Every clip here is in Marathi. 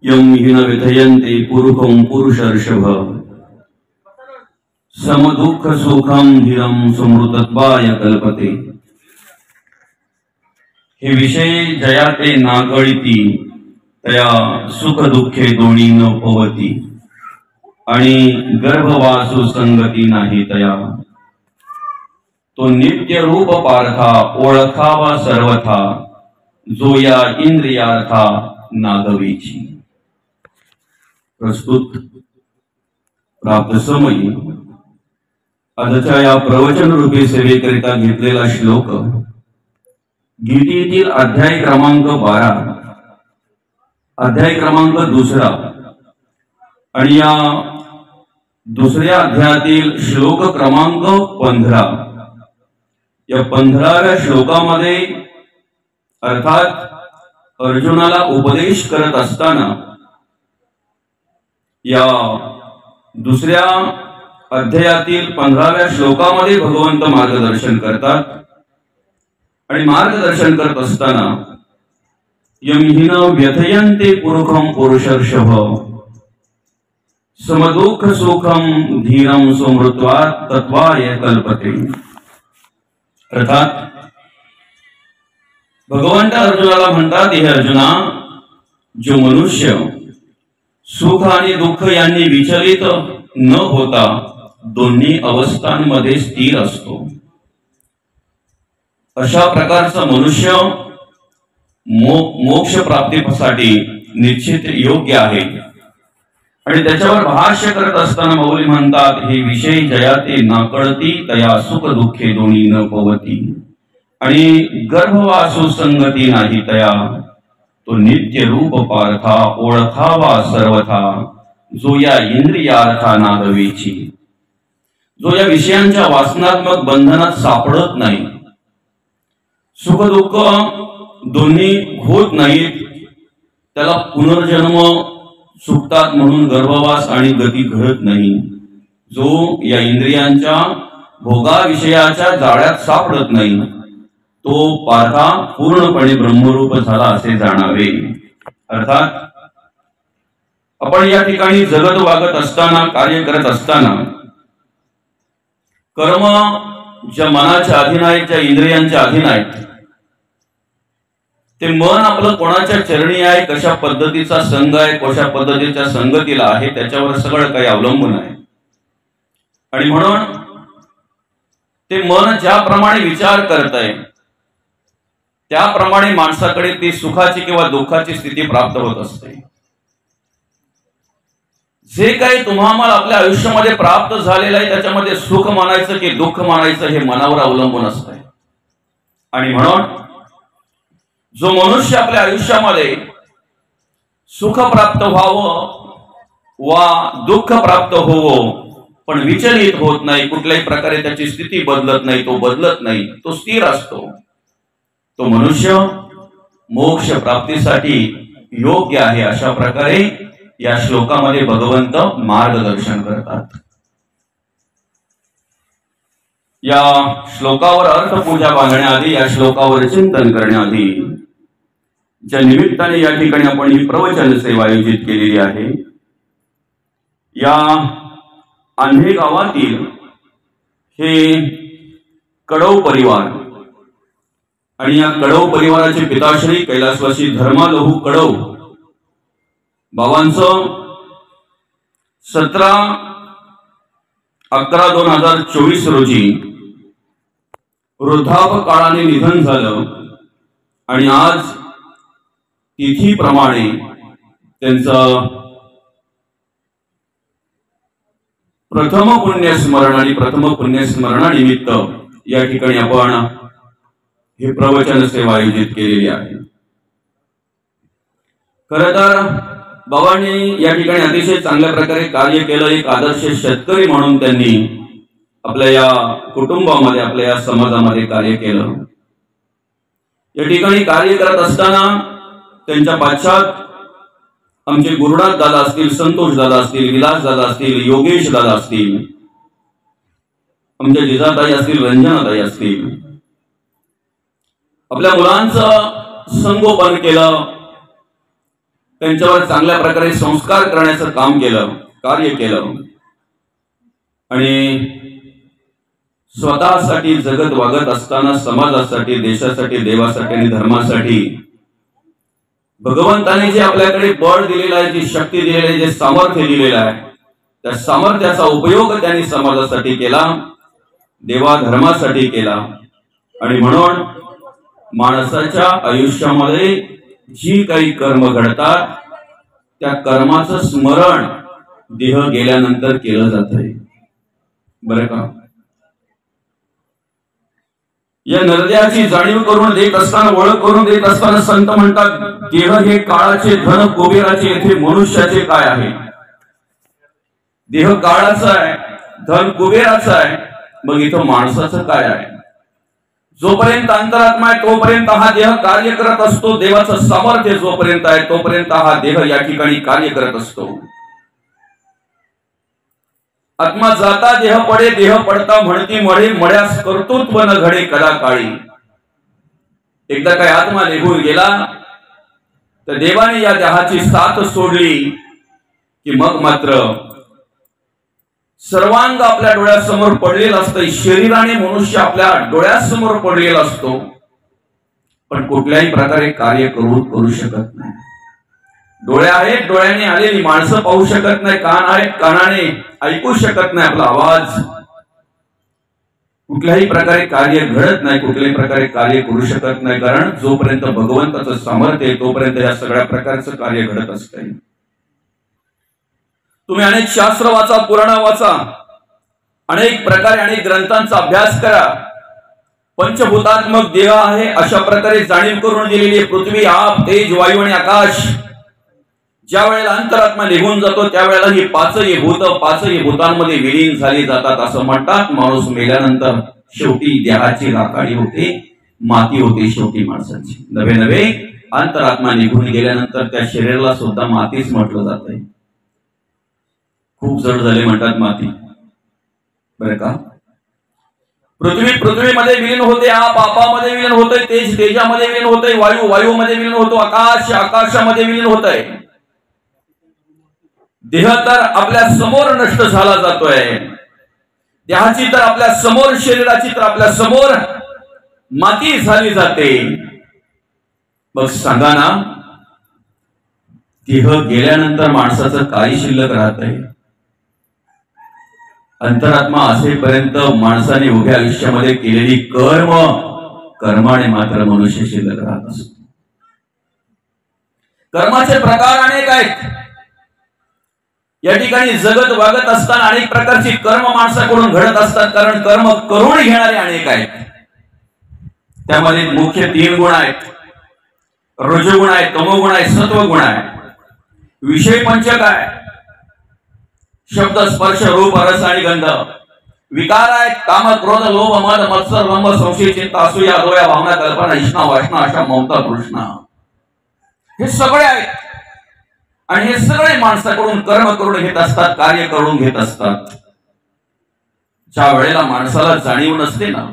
यं हिन विधयन्ते पुरुषं पुरुषर्षभ समदुःख सुखम धीरम समृतत्वाय कल्पते। हे विषय जया ते नागळिती तया सुख दुःखे दोन्ही न पवती आणि गर्भवासु संगती नाही तया। तो नित्य रूप पार्था ओळखावा सर्वथा जो या इंद्रियार्था नागवीची। प्रस्तुत प्राप्त समयी आजच्या या प्रवचन रूपी सेवेकरिता घेतलेला श्लोक गीतेतील अध्याय क्रमांक 12 अध्याय क्रमांक 2 आणि या दुसऱ्या अध्यायातील श्लोक क्रमांक 15 या 15व्या श्लोकामध्ये अर्थात अर्जुनाला उपदेश करत असताना या दुसऱ्या अध्यायातील 15व्या श्लोकामध्ये भगवंत मार्गदर्शन करतात आणि मार्गदर्शन करत असताना यमिहिन व्यथयन्ते पुरुषं पुरुषर्षभ समदुःख सुखम धीरम समृत्वात् तत्वाय कल्पते। अर्थात भगवंत अर्जुनाला म्हणतात, हे अर्जुना, जो मनुष्य सुख आणि दुःख यांनी विचलित न होता दोन्ही अवस्थांमध्ये स्थिर असतो, अशा प्रकारचा मनुष्य मोक्ष प्राप्तीसाठी निश्चित योग्य आहे। आणि त्याच्यावर भाष्य करत असताना मौली म्हणतात, हे विषय जया ते नाकळती तया सुख दुःखे दोन्ही न पवती आणि गर्भवासु संगती नाही तया। तो नित्य रूप पार्था ओळखावा सर्वथा जो या इंद्रियार्था नागवीची। जो या विषयांच्या वासनात्मक बंधनात सापडत नाही, सुख दुःख दोन्ही होत नाहीत, त्याला पुनर्जन्म सुटतात म्हणून गर्भवास आणि गती घडत नाही, जो या इंद्रियांच्या भोगा विषयाच्या जाळ्यात सापडत नाही, तो पार्था पूर्णपणे ब्रह्मरूप झाला असे जाणावे। अर्थात आपण या ठिकाणी जगत वागत असताना कार्य करत असताना कर्म ज्या मनाच्या अधीन आहेत, ज्या इंद्रियांच्या अधीन आहेत, ते मन आपलं कोणाच्या चरणी आहे, कशा पद्धतीचा संघ आहे, कशा पद्धतीच्या संगतीला आहे, त्याच्यावर सगळं काही अवलंबून आहे। आणि म्हणून ते मन ज्याप्रमाणे विचार करत आहे त्याप्रमाणे माणसाकडे ती सुखाची किंवा दुःखाची स्थिती प्राप्त होत असते। जे काही तुम्हाला आपल्या आयुष्यामध्ये प्राप्त झालेलं आहे त्याच्यामध्ये सुख मानायचं की दुःख मानायचं हे मनावर अवलंबून असतं। आणि म्हणून जो मनुष्य आपल्या आयुष्यामध्ये सुख प्राप्त व्हावं वा दुःख प्राप्त होवो पण विचलित होत नाही, कुठल्याही प्रकारे त्याची स्थिती बदलत नाही, तो बदलत नाही, तो स्थिर असतो, तो मनुष्य मोक्ष प्राप्तीसाठी योग्य आहे। अशा प्रकारे या श्लोकामध्ये भगवंत मार्गदर्शन करतात। या श्लोकावर अर्थपूजा बांधण्याआधी, या श्लोकावर चिंतन करण्याआधी ज्या निमित्ताने या ठिकाणी आपण ही प्रवचन सेवा आयोजित केलेली आहे, या आंधे गावातील हे कडव परिवार आणि या कडव परिवाराचे पिताश्री कैलासवासी धर्मालहू कडव बाबांचं 17/11/2024 रोजी वृद्धापकाळाने निधन झालं आणि आज तिथीप्रमाणे त्यांचं प्रथम पुण्यस्मरण आणि प्रथम पुण्यस्मरणानिमित्त या ठिकाणी आपण हे प्रवचन सेवा आयोजित केलेली आहे। खरं तर बाबांनी या ठिकाणी अतिशय चांगल्या प्रकारे कार्य केलं। एक आदर्श शेतकरी म्हणून त्यांनी आपल्या या कुटुंबामध्ये, आपल्या या समाजामध्ये कार्य केलं। या ठिकाणी कार्य करत असताना त्यांच्या पाश्चात आमचे गुरुनाथ दादा असतील, संतोष दादा असतील, विलास दादा असतील, योगेश दादा असतील, आमच्या जिजाताई असतील, रंजनाताई असतील, आपल्या मुलांचं संगोपन केलं, त्यांच्यावर चांगल्या प्रकारे संस्कार करण्याचं काम केलं, कार्य केलं आणि स्वतःसाठी जगत वागत असताना समाजासाठी, देशासाठी, देवासाठी आणि धर्मासाठी भगवंताने जे आपल्याकडे बळ दिलेलं आहे, जी शक्ती दिलेली आहे, जे सामर्थ्य दिलेलं आहे, त्या सामर्थ्याचा उपयोग त्यांनी समाजासाठी केला, देवा धर्मासाठी केला. आणि म्हणून माणसाच्या आयुष्यामध्ये जी काही कर्म घडतात त्या कर्माचं स्मरण देह गेल्यानंतर केलं जातंय, बरं का. या नरद्याची जाणीव करून देत असताना, ओळख करून देत असताना संत म्हणतात, देह हे काळाचे धन कुबेराचे, येथे मनुष्याचे काय आहे. देह काळाचा आहे, धन कुबेराचं आहे, मग इथं माणसाचं काय आहे. जोपर्यंत अंतरात्मा आहे तोपर्यंत हा देह कार्य करत असतो. देवाचं सामर्थ्य जोपर्यंत आहे तोपर्यंत हा देह या ठिकाणी कार्य करत असतो. आत्मा जाता देह पडे, देह पडता म्हणती मळे, मळ्यास कर्तृत्व न घडे कदा काळी. एकदा काय आत्मा निघून गेला तर देवाने या देहाची साथ सोडली की मग मात्र सर्वांग आपल्या डोळ्यासमोर पडलेला असतं. शरीराने मनुष्य आपल्या डोळ्यासमोर पडलेला असतो, पण कुठल्याही प्रकारे कार्य करू शकत नाही. डोळे आहेत, डोळ्याने आलेली माणसं पाहू शकत नाही. कान आहेत, कानाने ऐकू शकत नाही आपला आवाज. कुठल्याही प्रकारे कार्य घडत नाही, कुठल्याही प्रकारे कार्य करू शकत नाही. कारण जोपर्यंत भगवंताचं सामर्थ्य आहे तोपर्यंत या सगळ्या प्रकारचं कार्य घडत असते. तुम्ही अनेक शास्त्र वाचा, पुराण वाचा, अनेक प्रकारे अनेक ग्रंथांचा अभ्यास करा. पंचभूतात्मक देह आहे अशा प्रकारे जाणीव करून दिलेली पृथ्वी, आप, तेज, वायू आणि आकाश. ज्या वेळेला अंतरात्मा निघून जातो त्यावेळेला ही पाचही भूतांमध्ये विलीन झाली जातात. असं म्हणतात, माणूस मेल्यानंतर शेवटी देहाची राखाडी होते, माती होते शेवटी माणसाची. नवे अंतरात्मा निघून गेल्यानंतर त्या शरीराला सुद्धा मातीच म्हटलं जातंय. खूप जड झाले म्हणतात माती, बरं का. पृथ्वीमध्ये विलीन होते, आप आपामध्ये विलीन होतंय, तेज तेजामध्ये विलीन होतंय, वायू वायूमध्ये विलीन होतो, आकाश आकाशामध्ये विलीन होतंय. देह तर आपल्या समोर नष्ट झाला जातोय. देहाची तर आपल्या समोर, शरीराची तर आपल्या समोर माती झाली जाते. मग सांगा ना, देह गेल्यानंतर माणसाचं काही शिल्लक राहत आहे. अंतरात्मा असेपर्यंत माणसाने उभ्या आयुष्यामध्ये केलेली कर्माने मात्र मनुष्य शिल्लक राहत असतो. कर्माचे प्रकार अनेक आहेत. या ठिकाणी जगत वागत असताना अनेक प्रकारची कर्म माणसाकडून घडत असतात, कारण कर्म करून घेणारे अनेक आहेत. त्यामध्ये मुख्य 3 गुण आहेत. रजोगुण आहे, तमोगुण आहे, सत्वगुण आहे. विषय पंचक आहे. शब्द, स्पर्श, रूप, रस आणि गंध. विकार आहेत. काम, क्रोध, लोभ, मद, मत्सर, रंभ, संशय, चिंता, असूया, दोया, भावना, कल्पना, इष्णा, वासना, आशा, ममता, तृष्णा. हे सगळे आहेत आणि हे सगळे माणसाकडून कर्म करून घेत असतात, कार्य करून घेत असतात. ज्या वेळेला माणसाला जाणीव नसते ना,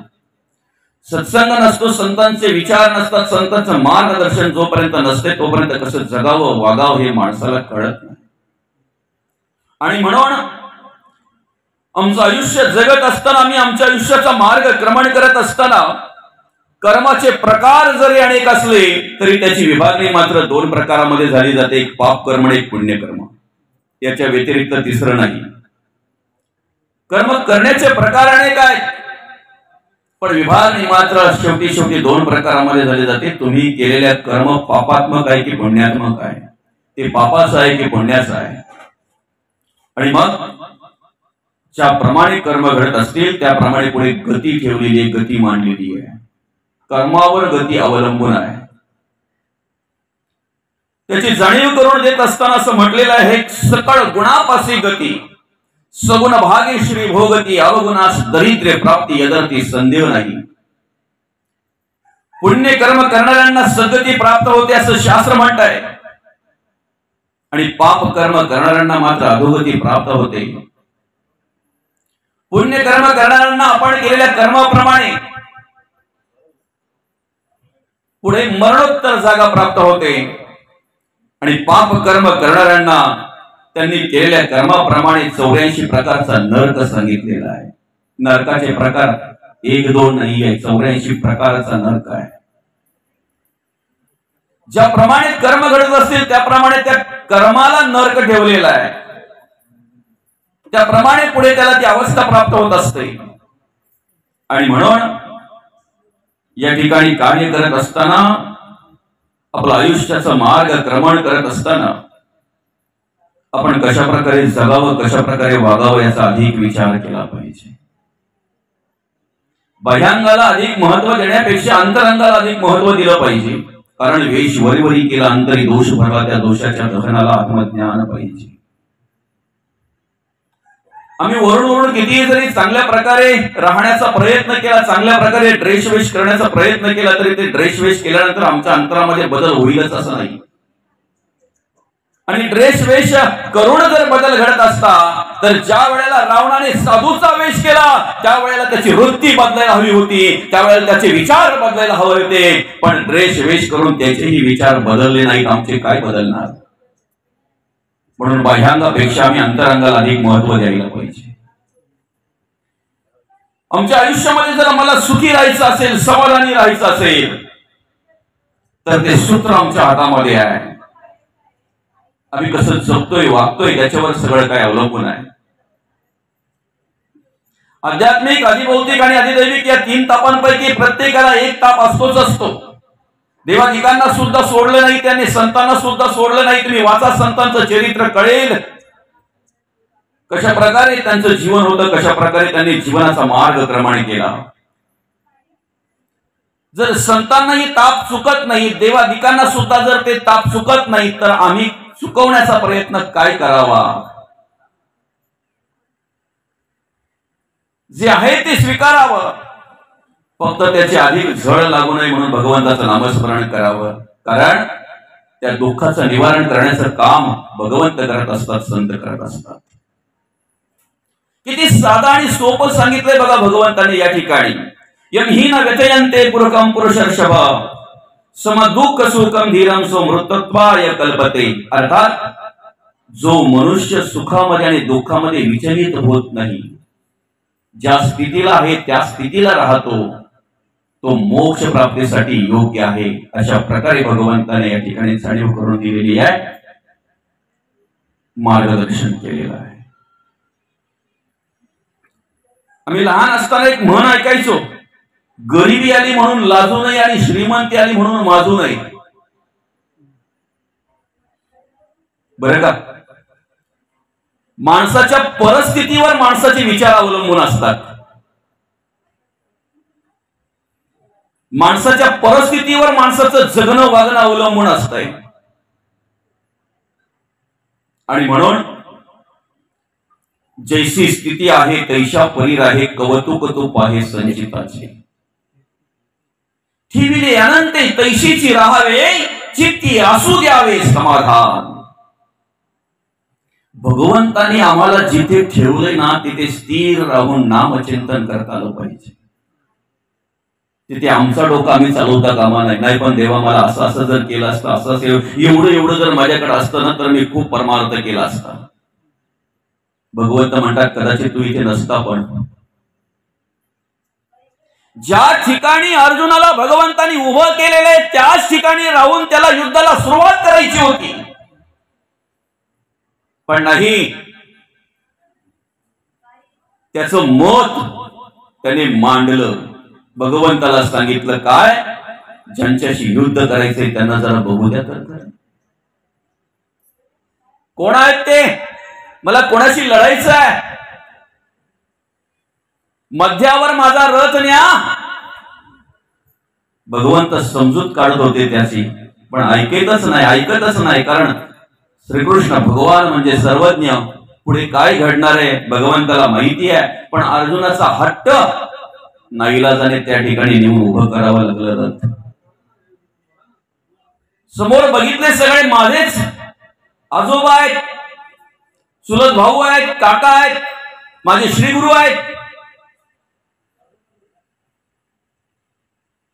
सत्संग नसतो, संतांचे विचार नसतात, संतांचं मार्गदर्शन जोपर्यंत नसते तोपर्यंत कसं जगावं वागावं हे माणसाला कळत नाही. आणि म्हणून आमचं आयुष्य जगत असताना, आम्ही आमच्या आयुष्याचा मार्ग क्रमण करत असताना कर्माचे प्रकार जरी अनेक असले तरी त्याची विभागणी मात्र 2 प्रकारामध्ये झाली जाते. एक पाप कर्म आणि एक पुण्य कर्म. याच्या व्यतिरिक्त तिसरं नाही. कर्म करण्याचे प्रकार अनेक आहेत, पण विभागणी मात्र शेवटी 2 प्रकारामध्ये झाली जाते. तुम्ही केलेल्या कर्म पापात्मक आहे की पुण्यात्मक आहे, ते पापाचं आहे की पुण्याचं आहे. आणि मग ज्याप्रमाणे कर्म घडत असतील त्याप्रमाणे पुढे गती ठेवलेली आहे, गती मांडलेली आहे. कर्मावर गती अवलंबून आहे. त्याची जाणीव करून देत असताना असं म्हटलेलं आहे, सकळ गुणापासी गती, सगुण भागे श्री भोगती, अवगुणास दरिद्र्य प्राप्ती, यदर्थी संदेह नाही. पुण्य कर्म करणाऱ्यांना सद्गती प्राप्त होते असं शास्त्र म्हणत आहे, आणि पाप कर्म करणाऱ्यांना मात्र अधोगती प्राप्त होते. पुण्य कर्म करणाऱ्यांना आपण केलेल्या कर्माप्रमाणे पुढे मरणोत्तर जागा प्राप्त होते, आणि पाप कर्म करणाऱ्यांना त्यांनी केलेल्या कर्माप्रमाणे 84 प्रकारचा नरक सांगितलेला आहे. नरकाचे प्रकार 1-2 नाही आहे, 84 प्रकारचा नरक आहे. ज्याप्रमाणे कर्म घडत असतील त्याप्रमाणे त्या कर्माला नरक ठेवलेला आहे. त्याप्रमाणे पुढे त्याला ती अवस्था प्राप्त होत असते. आणि म्हणून या ठिकाणी कार्य करत असताना, आपलं आयुष्याचा मार्ग क्रमण करत असताना आपण कशा प्रकारे जगावं, कशा प्रकारे वागावं याचा अधिक विचार केला पाहिजे. बाह्यांगाला अधिक महत्व देण्यापेक्षा अंतरंगाला अधिक महत्व दिलं पाहिजे. कारण वेश वरीवरी केला अंतरी दोष भरला, त्या दोषाच्या दहनाला आत्मज्ञान पाहिजे. आम्ही वरून कितीही जरी चांगल्या प्रकारे राहण्याचा प्रयत्न केला, चांगल्या प्रकारे ड्रेस वेश करण्याचा प्रयत्न केला, तरी ते ड्रेस वेश केल्यानंतर आमच्या अंतरामध्ये बदल होईलच असं नाही. आणि ड्रेस वेश करून जर बदल घडत असता तर ज्या वेळेला रावणाने साधूचा वेश केला त्यावेळेला त्याची वृत्ती बदलायला हवी होती, त्यावेळेला त्याचे विचार बदलायला हवे होते. पण ड्रेस वेश करून त्याचेही विचार बदलले नाहीत, आमचे काय बदलणार? म्हणून बाह्यांगापेक्षा आम्ही अंतरंगाला अधिक महत्व द्यायला पाहिजे. आमच्या आयुष्यामध्ये जर आम्हाला सुखी राहायचं असेल, समाधानी राहायचं असेल, तर ते सूत्र आमच्या हातामध्ये आहे. आम्ही कसं जगतोय, वागतोय त्याच्यावर सगळं काय अवलंबून आहे. आध्यात्मिक, अधिभौतिक आणि अधिदैविक या 3 तापांपैकी प्रत्येकाला एक ताप असतोच असतो. देवादिकांना सुद्धा सोडलं नाही, त्यांनी संतांना सुद्धा सोडलं नाही. तुम्ही वाचा, संतांचं चरित्र कळेल कशा प्रकारे त्यांचं जीवन होतं, कशा प्रकारे त्यांनी जीवनाचा मार्ग क्रमण केला. जर संतांनाही ताप चुकत नाही, देवादिकांना सुद्धा जर ते ताप चुकत नाही, तर आम्ही चुकवण्याचा प्रयत्न काय करावा? जे आहे ते स्वीकारावं, फक्त त्याची अधिक झळ लागू नये म्हणून भगवंताचं नामस्मरण करावं. कारण त्या दुःखाचं निवारण करण्याचं काम भगवंत करत असतात, संत करत असतात. किती साधा आणि सोपं सांगितलंय बघा भगवंताने या ठिकाणी. यम ही न व्यथयन्ते पुरकम पुरुषर्षभ समदुःख सुखम धीरम सो मृतत्वाय कल्पते. अर्थात जो मनुष्य सुखामध्ये आणि दुःखामध्ये विचलित होत नाही, ज्या स्थितीला आहे त्या स्थितीला राहतो, तो मोक्ष प्राप्तीसाठी योग्य आहे. अशा प्रकारे भगवंताने या ठिकाणी जाणीव करून दिलेली आहे, मार्गदर्शन केलेलं आहे. आम्ही लहान असताना एक म्हण ऐकायचो, गरिबी आली म्हणून लाजू नये आणि श्रीमंती आली म्हणून माजू नये. बरं का? माणसाच्या परिस्थितीवर माणसाचे विचार अवलंबून असतात. माणसाच्या परिस्थितीवर माणसाचं जगणं वागणं अवलंबून असतंय. आणि म्हणून जैसी स्थिती आहे तैशा परी राहे, कौतुक तूप आहे संचिताचे. ठेविले अनंते तैशीची राहावे, चित्ती असू द्यावे समाधान. भगवंतानी आम्हाला जिथे ठेवले ना तिथे स्थिर राहून नामचिंतन करता आलं पाहिजे. तिथे आमचा डोका आम्ही चालवता कामा नाही. पण देवा मला असं असं जर केलं असतं, असं एवढं जर माझ्याकडे असतं ना तर मी खूप परमार्थ केला असता. भगवंत म्हणतात कदाचित तू इथे नसता, पण ज्या ठिकाणी अर्जुनाला भगवंतानी उभं केलेले त्याच ठिकाणी राहून त्याला युद्धाला सुरुवात करायची होती. पण नाही, त्याचं मत त्याने मांडलं. भगवंताला सांगितलं काय, ज्यांच्याशी युद्ध करायचंय त्यांना जरा बघू द्या तर. कोण आहेत ते? मला कोणाशी लढायचं आहे? मध्यावर माझा रथ न्या. भगवंत समजूत काढत होते त्याची, पण ऐकतच नाही. कारण श्रीकृष्ण भगवान म्हणजे सर्वज्ञ, पुढे काय घडणार आहे भगवंताला माहिती आहे. पण अर्जुनाचा हट्ट नाईलाजाने त्या ठिकाणी नेऊन उभं करावं लागलं रथ. समोर बघितले सगळे माझेच आजोबा आहेत, चुलत भाऊ आहेत, काका आहेत, माझे श्रीगुरु आहेत.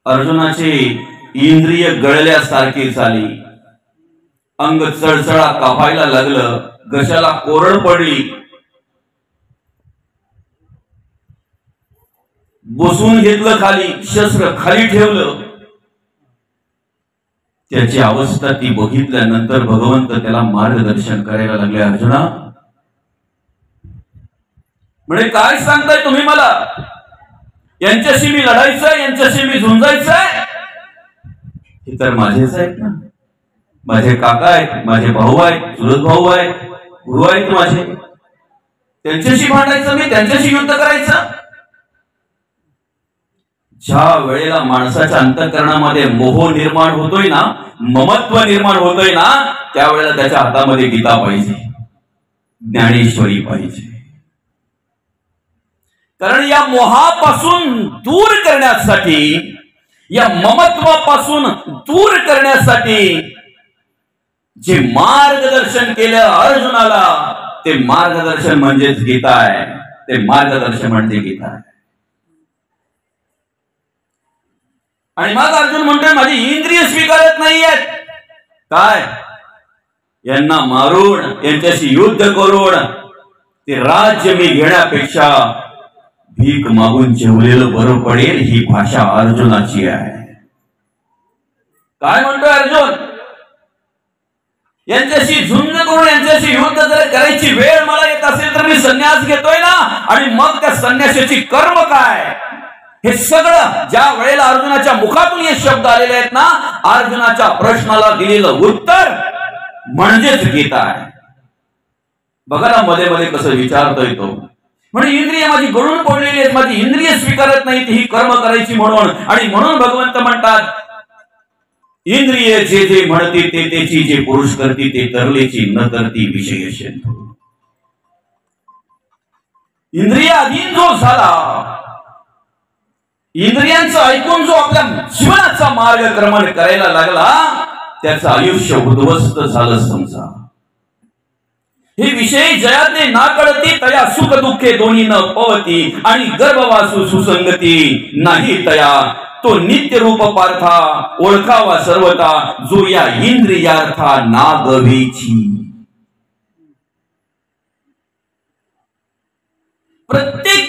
अर्जुनाची इंद्रिय गळल्यासारखी झाली. अंग चळचळा कापायला लागलं, घशाला कोरड पडली, बसून घेतलं खाली, शस्त्र खाली ठेवलं. त्याची अवस्था ती बघितल्यानंतर भगवंत त्याला मार्गदर्शन करायला लागले. अर्जुना म्हणजे काय सांगताय तुम्ही मला? यांच्याशी मी लढायचंय, यांच्याशी मी झुंजायचंय? हे तर माझेच आहेत ना, माझे काका आहेत, माझे भाऊ आहेत, चुलत भाऊ आहेत, गुरु आहेत माझे. त्यांच्याशी भांडायचं मी, त्यांच्याशी युद्ध करायचं? ज्या वेळेला माणसाच्या अंतःकरणामध्ये मोह निर्माण होतोय ना, ममत्व निर्माण होतोय ना, त्यावेळेला त्याच्या हातामध्ये गीता पाहिजे, ज्ञानेश्वरी पाहिजे. कारण या मोहापासून दूर करण्यासाठी, या ममत्वापासून दूर करण्यासाठी जे मार्गदर्शन केलं अर्जुनाला, ते मार्गदर्शन म्हणजेच गीता आहे. ते मार्गदर्शन म्हणजे गीता आहे. आणि मग अर्जुन म्हणतोय माझी इंद्रिय स्वीकारत नाहीयेत. काय? यांना मारून, यांच्याशी युद्ध करून ते राज्य मी घेण्यापेक्षा भीक मागून जेवलेलं बरं पडेल, ही भाषा अर्जुनाची आहे. काय म्हणतोय अर्जुन? यांच्याशी झुंज करून, यांच्याशी युद्ध जर करायची वेळ मला येत असेल तर मी संन्यास घेतोय ना. आणि मग त्या संन्यासाची कर्म काय? हे सगळं ज्या वेळेला अर्जुनाच्या मुखातून हे शब्द आलेले आहेत ना, अर्जुनाच्या प्रश्नाला दिलेलं उत्तर म्हणजेच गीता आहे. बघा ना, मध्ये मध्ये कसं विचारतोय तो. म्हणजे इंद्रिय माझी गळून पडलेली आहेत, माझी इंद्रिय स्वीकारत नाही ही कर्म करायची म्हणून. आणि म्हणून भगवंत म्हणतात इंद्रिय जे जे म्हणते ते त्याची, जे पुरुष करती ते तरलेची, न करती विषय शेंतू. इंद्रिय अधीन जो झाला, इंद्रियांचं ऐकून जो आपल्या जीवनाचा मार्गक्रमण करायला लागला, त्याचं आयुष्य उद्ध्वस्त झालं समजा. हे विषय जयाते ना कळती, तया सुख दुःखे दोन्ही न पवती. आणि गर्भवासू सुसंगती नाही तया, तो नित्य रूप पार्था ओळखावा सर्वता. जो या इंद्रियार्था नागवीची. प्रत्येक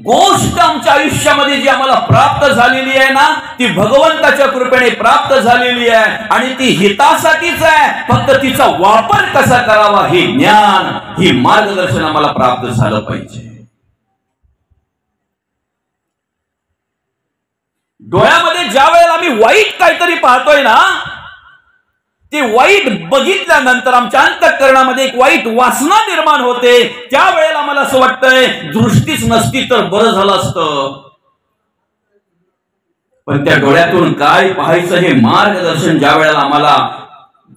गोष्ट आमच्या आयुष्यामध्ये जी आम्हाला प्राप्त झालेली आहे ना, ती भगवंताच्या कृपेने प्राप्त झालेली आहे. आणि ती हितासाठीच आहे. फक्त तिचा वापर कसा करावा हे ज्ञान, हे मार्गदर्शन आम्हाला प्राप्त झालं पाहिजे. डोळ्यामध्ये ज्या वेळेला आम्ही वाईट काहीतरी पाहतोय ना, ते वाईट बघितल्यानंतर आमच्या अंतःकरणामध्ये एक वाईट वासना निर्माण होते. त्यावेळेला मला असं वाटतंय दृष्टीच नसती तर बरं झालं असतं. पण त्या डोळ्यातून काय पाहायचं हे मार्गदर्शन ज्या वेळेला आम्हाला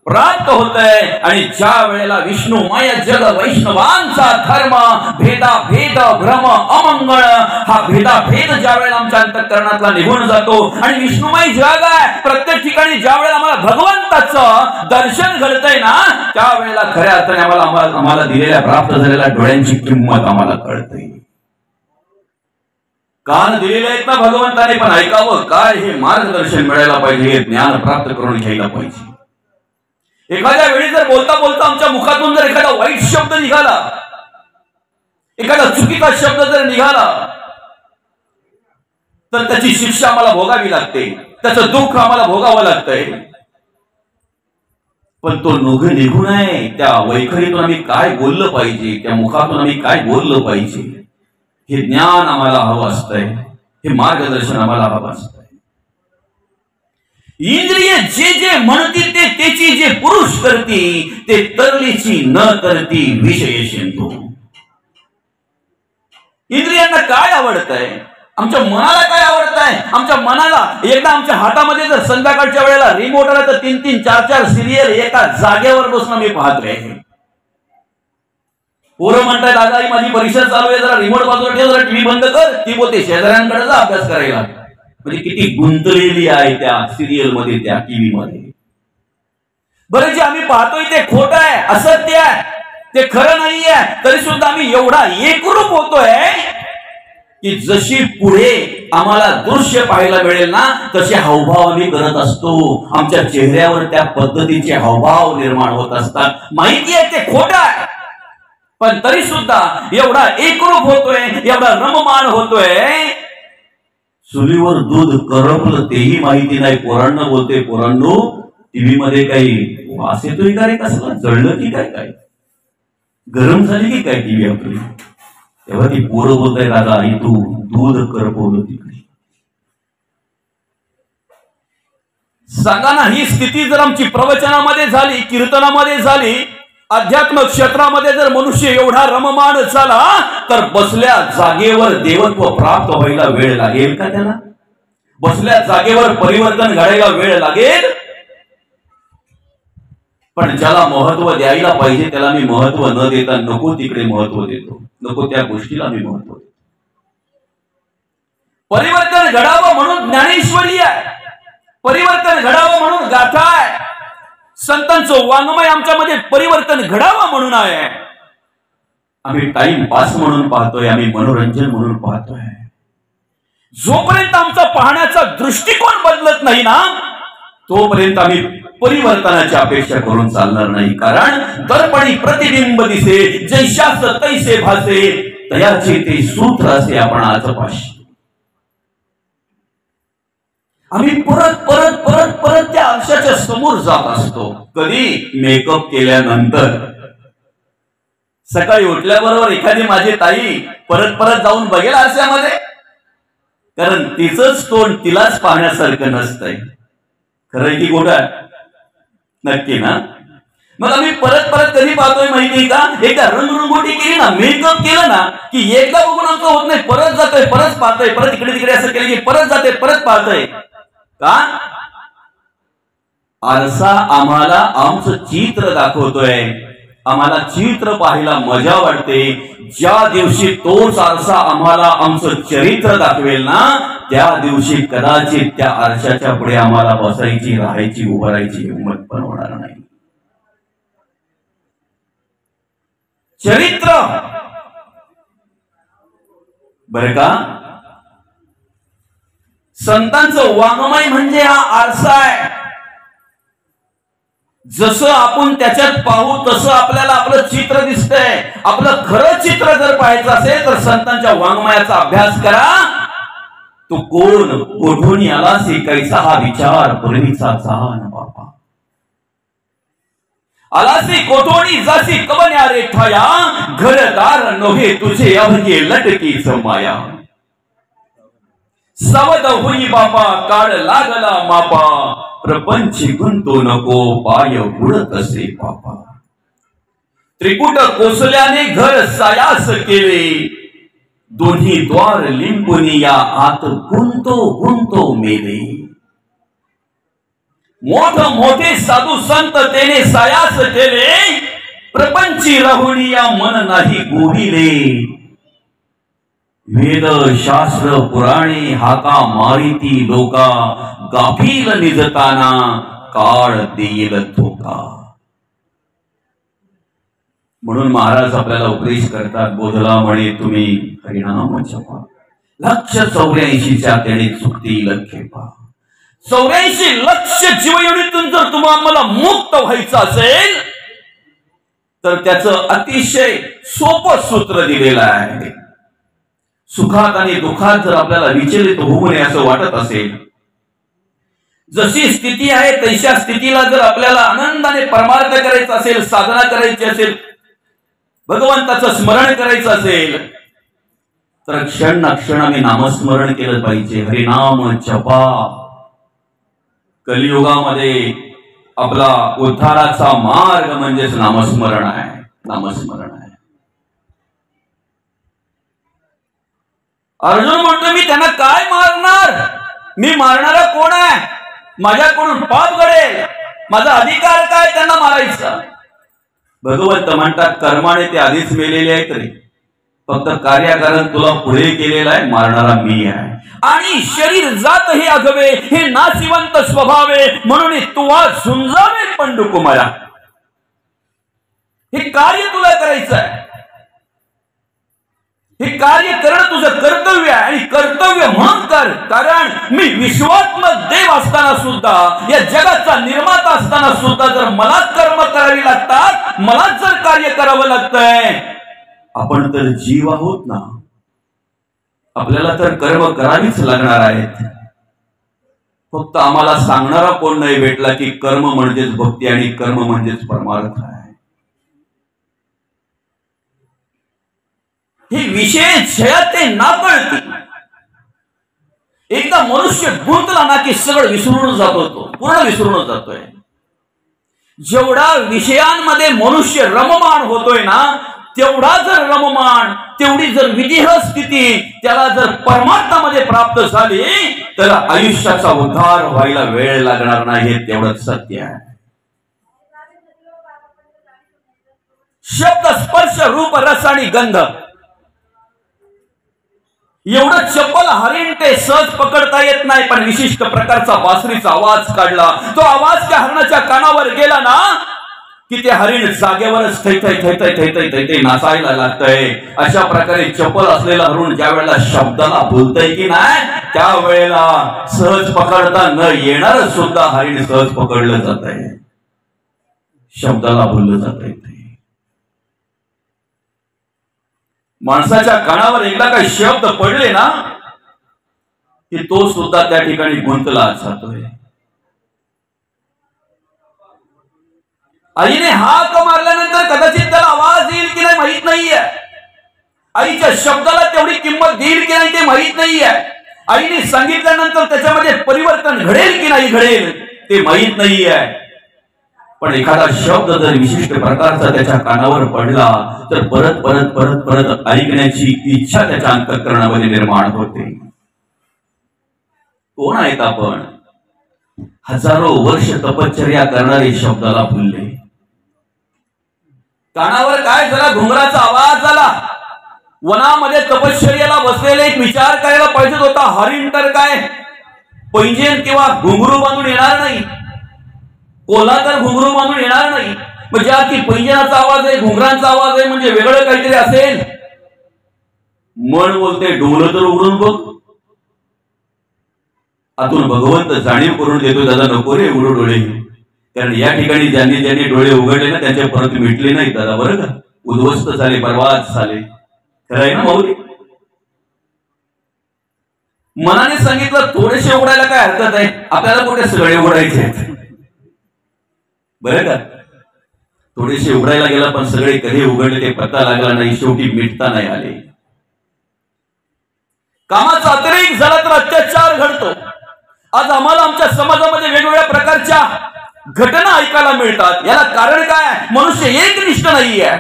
प्राप्त होतंय, आणि ज्या वेळेला विष्णू माया जग वैष्णवांचा धर्म भेदा भेद भ्रम अमंगळ, हा भेदा भेद ज्या वेळेला आमच्या अंतःकरणातला निघून जातो, आणि विष्णुमय जग आहे प्रत्येक ठिकाणी, ज्या वेळेला आम्हाला भगवंताचं दर्शन घडतंय ना, त्यावेळेला खऱ्या अर्थाने आम्हाला दिलेल्या प्राप्त झालेल्या डोळ्यांची किंमत आम्हाला कळते. कान दिलेले आहेत ना भगवंताने, पण ऐकावं काय हे मार्गदर्शन मिळायला पाहिजे, हे ज्ञान प्राप्त करून घ्यायला पाहिजे. एखाद्या वेळी जर बोलता बोलता आमच्या मुखातून जर एखादा वाईट शब्द निघाला, एखादा चुकीचा शब्द जर निघाला, तर त्याची शिक्षा आम्हाला भोगावी लागते, त्याचं दुःख आम्हाला भोगावं लागतंय. पण तो निघू नये, त्या वैखरीतून आम्ही काय बोललं पाहिजे, त्या मुखातून आम्ही काय बोललं पाहिजे, हे ज्ञान आम्हाला हवं असतंय, हे मार्गदर्शन आम्हाला हवं असतंय. इंद्रिय जे जे म्हणती ते त्याची, जे पुरुष करती ते तरलीची, न करती विषय शेंतू. इंद्रियांना काय आवडतंय? आमच्या मनाला काय आवडतंय? आमच्या मनाला एकदा आमच्या हातामध्ये जर संध्याकाळच्या वेळेला रिमोट आला तर 3-3, 4-4 सिरियल एका जागेवर बसून मी पाहतोय. पोरं म्हणताय दादा माझी परीक्षा चालू आहे, जरा रिमोट बाजूला ठेव, जरा टीव्ही बंद कर. ती बोलते शेजाऱ्यांकडे जा अभ्यास करायला. म्हणजे किती गुंतलेली आहे त्या सिरियल मध्ये, त्या टीव्ही मध्ये. बरं जे आम्ही पाहतोय ते खोटं आहे, असत्य आहे, ते खरं नाहीये, तरी सुद्धा आम्ही एवढा एकरूप होतोय की जशी पुढे आम्हाला दृश्य पाहायला मिळेल ना तसे हावभाव आम्ही करत असतो. आमच्या चेहऱ्यावर त्या पद्धतीचे हावभाव निर्माण होत असतात. माहिती आहे ते खोटं आहे, पण तरी सुद्धा एवढा एकरूप होतोय, एवढा रममान होतोय. चुलीवर दूध करपलं तेही माहिती नाही. पोरांना बोलते, पोरांनो टीव्ही मध्ये काही वास येतोय का रे, कसला जळलं की काय, काय गरम झाली की काय टीव्ही आपली. तेव्हा ती पोरं बोलताय, दादा आई तू दूध करपवलं तिकडे. सांगा ना, ही स्थिती जर आमची प्रवचनामध्ये झाली, कीर्तनामध्ये झाली, अध्यात्म क्षेत्रामध्ये जर मनुष्य एवढा रममान झाला तर बसल्या जागेवर देवत्व प्राप्त व्हायला वेळ लागेल का त्याला? बसल्या जागेवर परिवर्तन घडायला वेळ लागेल? पण ज्याला महत्व द्यायला पाहिजे त्याला मी महत्व न देता नको तिकडे महत्व देतो, नको त्या गोष्टीला मी महत्व देतो. परिवर्तन घडावं म्हणून ज्ञानेश्वरी आहे, परिवर्तन घडावं म्हणून गाथा आहे, संतांचं वाङ्मय आमच्यामध्ये परिवर्तन घडावं म्हणून आहे. आम्ही टाइम पास म्हणून पाहतोय, आम्ही मनोरंजन म्हणून पाहतोय. जोपर्यंत आमचा पाहण्याचा दृष्टिकोन बदलत नाही ना तोपर्यंत आम्ही परिवर्तनाची अपेक्षा करून चालणार नाही. कारण दर्पणी प्रतिबिंब दिसे, जैशास तैसे भासे, तयाचे ते सूत्र असे आपण आज पाशी. आम्ही परत परत परत परत त्या आरशाच्या समोर जात असतो. कधी? मेकअप केल्यानंतर. सकाळी उठल्याबरोबर एखादी माझी ताई परत परत जाऊन बघेल आरशामध्ये, कारण तिचंच तोंड तिलाच पाहण्यासारखं नसतंय. खरंय की खोटं? नक्की ना. मग आम्ही परत परत कधी पाहतोय माहिती का? एकदा रंगरंगोटी केली ना, मेकअप केलं ना की एकदा बघून आमचं होत नाही, परत जातोय, परत पाहतोय, परत इकडे तिकडे असं केलं की परत जातोय, परत पाहतोय. का? आरसा आम्हाला आमचं चित्र दाखवतोय, आम्हाला चित्र पाहायला मजा वाटते. ज्या दिवशी तोच आरसा आम्हाला आमचं चरित्र दाखवेल ना त्या दिवशी कदाचित त्या आरशाच्या पुढे आम्हाला बसायची, राहायची, उभं राहायची हिंमत पण होणार नाही. चरित्र बर का, संतांचं वाङ्मय म्हणजे हा आरसा आहे. जसं आपण त्याच्यात पाहू तसं आपल्याला आपलं चित्र दिसतंय. आपलं खरं चित्र जर पाहायचं असेल तर संतांच्या वाङ्मयाचा अभ्यास करा. तो कोण, कोठून आलासी, कैसा हा विचार पूर्वीचा जाण बापा. आलासी कोठोनी जासी कवन्या रेठाया, घरदार नव्हे तुझे अवघे लटकीच माया. सवद होई बापा काळ लागला मापा, प्रपंची गुंतो नको पाय बुडत असे पापा. त्रिकुट कोसल्याने घर सायास केले, दोन्ही द्वार लिंबुनी या आत गुंतो गुंतो मेले. मोठ मोठे साधू संत तेने सायास केले, प्रपंची राहुणी या मन नाही गोविले. वेद शास्त्र पुराणे हाका मारिती लोका, गाफील निजताना काळ देईल धोका. म्हणून महाराज आपल्याला उपदेश करतात, बोधला म्हणे तुम्ही हरिनाम जपा, 184च्या त्याने चुकती लखेपा. 84 लक्ष जीवयोनीतून जर तुम्हाला मुक्त व्हायचं असेल तर त्याचं अतिशय सोपं सूत्र दिलेलं आहे. सुखात आणि दुःखात जर आपल्याला विचलित होऊ नये असं वाटत असेल, जशी स्थिती आहे तशा स्थितीला जर आपल्याला आनंदाने परमार्थ करायचा असेल, साधना करायची असेल, भगवंताचं स्मरण करायचं असेल तर क्षण ना क्षण आम्ही नामस्मरण केलं पाहिजे. हरिनाम जपा. कलियुगामध्ये आपला उद्धाराचा मार्ग म्हणजेच नामस्मरण आहे. नामस्मरण आहे. अर्जुन म्हणतो मी त्यांना काय मारणार, मी मारणारा कोण आहे, माझ्याकडून पाप घडेल, माझा अधिकार काय त्यांना मारायचा. भगवंत म्हणतात कर्माने ते आधीच मेलेले आहेत रे, फक्त कार्याकारण तुला पुढे केलेला आहे, मारणारा मी आहे. आणि शरीर जात हे अगवे, हे नाशिवंत स्वभावे, म्हणून तू झुंजावे पंडुकुमारा. हे कार्य तुला करायचं आहे, हे कार्य करणं तुझं कर्तव्य कर्तव्य आहे आणि कर्तव्य म्हणून कर, कारण मी विश्वात्मक देव असताना सुद्धा, या जगाचा निर्माता असताना सुद्धा जर मला कर्म करावी लागतात, मलाच जर कार्य करावं लागतंय, आपण तर जीव आहोत ना, आपल्याला तर कर्म करावीच लागणार आहेत. फक्त आम्हाला सांगणारा कोण नाही भेटला की कर्म म्हणजेच भक्ती आणि कर्म म्हणजेच परमार्थ आहे. हे विशेष ते नाकळती. एकदा मनुष्य गुंतला ना की सगळं विसरून जातो, तो पूर्ण विसरून जातोय. जेवढा विषयांमध्ये मनुष्य रममाण होतोय ना, तेवढा जर रममाण, तेवढी जर विदेह स्थिती त्याला जर परमार्थामध्ये प्राप्त झाली तर आयुष्याचा उद्धार व्हायला वेळ लागणार नाही, हे तेवढंच सत्य आहे. शब्द, स्पर्श, रूप, रस आणि गंध एवढं चप्पल हरिण ते सहज पकडता येत नाही, पण विशिष्ट प्रकारचा बासरीचा आवाज काढला, तो आवाज त्या हरणाच्या कानावर गेला ना की ते हरिण जागेवरच थै थै थै थै थै थै थै नाचायला लागतंय. अशा प्रकारे चप्पल असलेला हरिण ज्या वेळेला शब्दाला बोलतय की नाही, त्यावेळेला सहज पकडता न येणार सुद्धा हरिण सहज पकडलं जात आहे, शब्दाला बोललं जात आहे. माणसाच्या कानावर एकदा काही शब्द पडले ना की तो सुद्धा त्या ठिकाणी गुंतला जातोय. आईने हाक मारल्यानंतर कदाचित त्याला आवाज येईल की नाही माहित नाहीये, आईच्या शब्दाला तेवढी किंमत देईल की नाही ते माहित नाहीये, आईने सांगितल्यानंतर त्याच्यामध्ये परिवर्तन घडेल की नाही घडेल ते माहित नाहीये. पण एखादा शब्द जर विशिष्ट प्रकारचा त्याच्या कानावर पडला तर परत परत परत परत ऐकण्याची इच्छा त्याच्या अंतःकरणामध्ये निर्माण होते. कोण आहेत आपण? हजारो वर्ष तपश्चर्या करणारे शब्दाला भुलले. कानावर काय झाला? घुंगराचा आवाज झाला. वनामध्ये तपश्चर्याला बसलेले एक विचार करायला पाहिजे होता, हरिण तर काय पैंजण किंवा घुंगरू बांधून येणार नाही, कोल्हा तर घुंगरू बांधून येणार नाही. म्हणजे ती पैंजणाचा आवाज आहे, घुंगरांचा आवाज आहे, म्हणजे वेगळं काहीतरी असेल. मन बोलते डोलं तर उघडून बघ. आतून भगवंत जाणीव करून देतो, दादा नको रे उघडू डोळे, कारण या ठिकाणी ज्यांनी ज्यांनी डोळे उघडले ना त्यांचे परत मिटले नाही दादा, बरं का, उद्ध्वस्त झाले, बर्बाद झाले. खरं आहे ना माऊली? मनाने सांगितलं थोडेसे उघडायला काय हरकत आहे, आपल्याला कुठे सगळे उघडायचे आहेत, बरं का. थोडेसे उघडायला गेला पण सगळे कधी उघडले ते पत्ता लागला नाही, शेवटी मिटता नाही आले. कामाचा अतिरेक झाला तर अत्याचार घडतो. आज आम्हाला आमच्या समाजामध्ये वेगवेगळ्या प्रकारच्या घटना ऐकायला मिळतात. याला कारण काय? मनुष्य एकनिष्ठ नाहीये.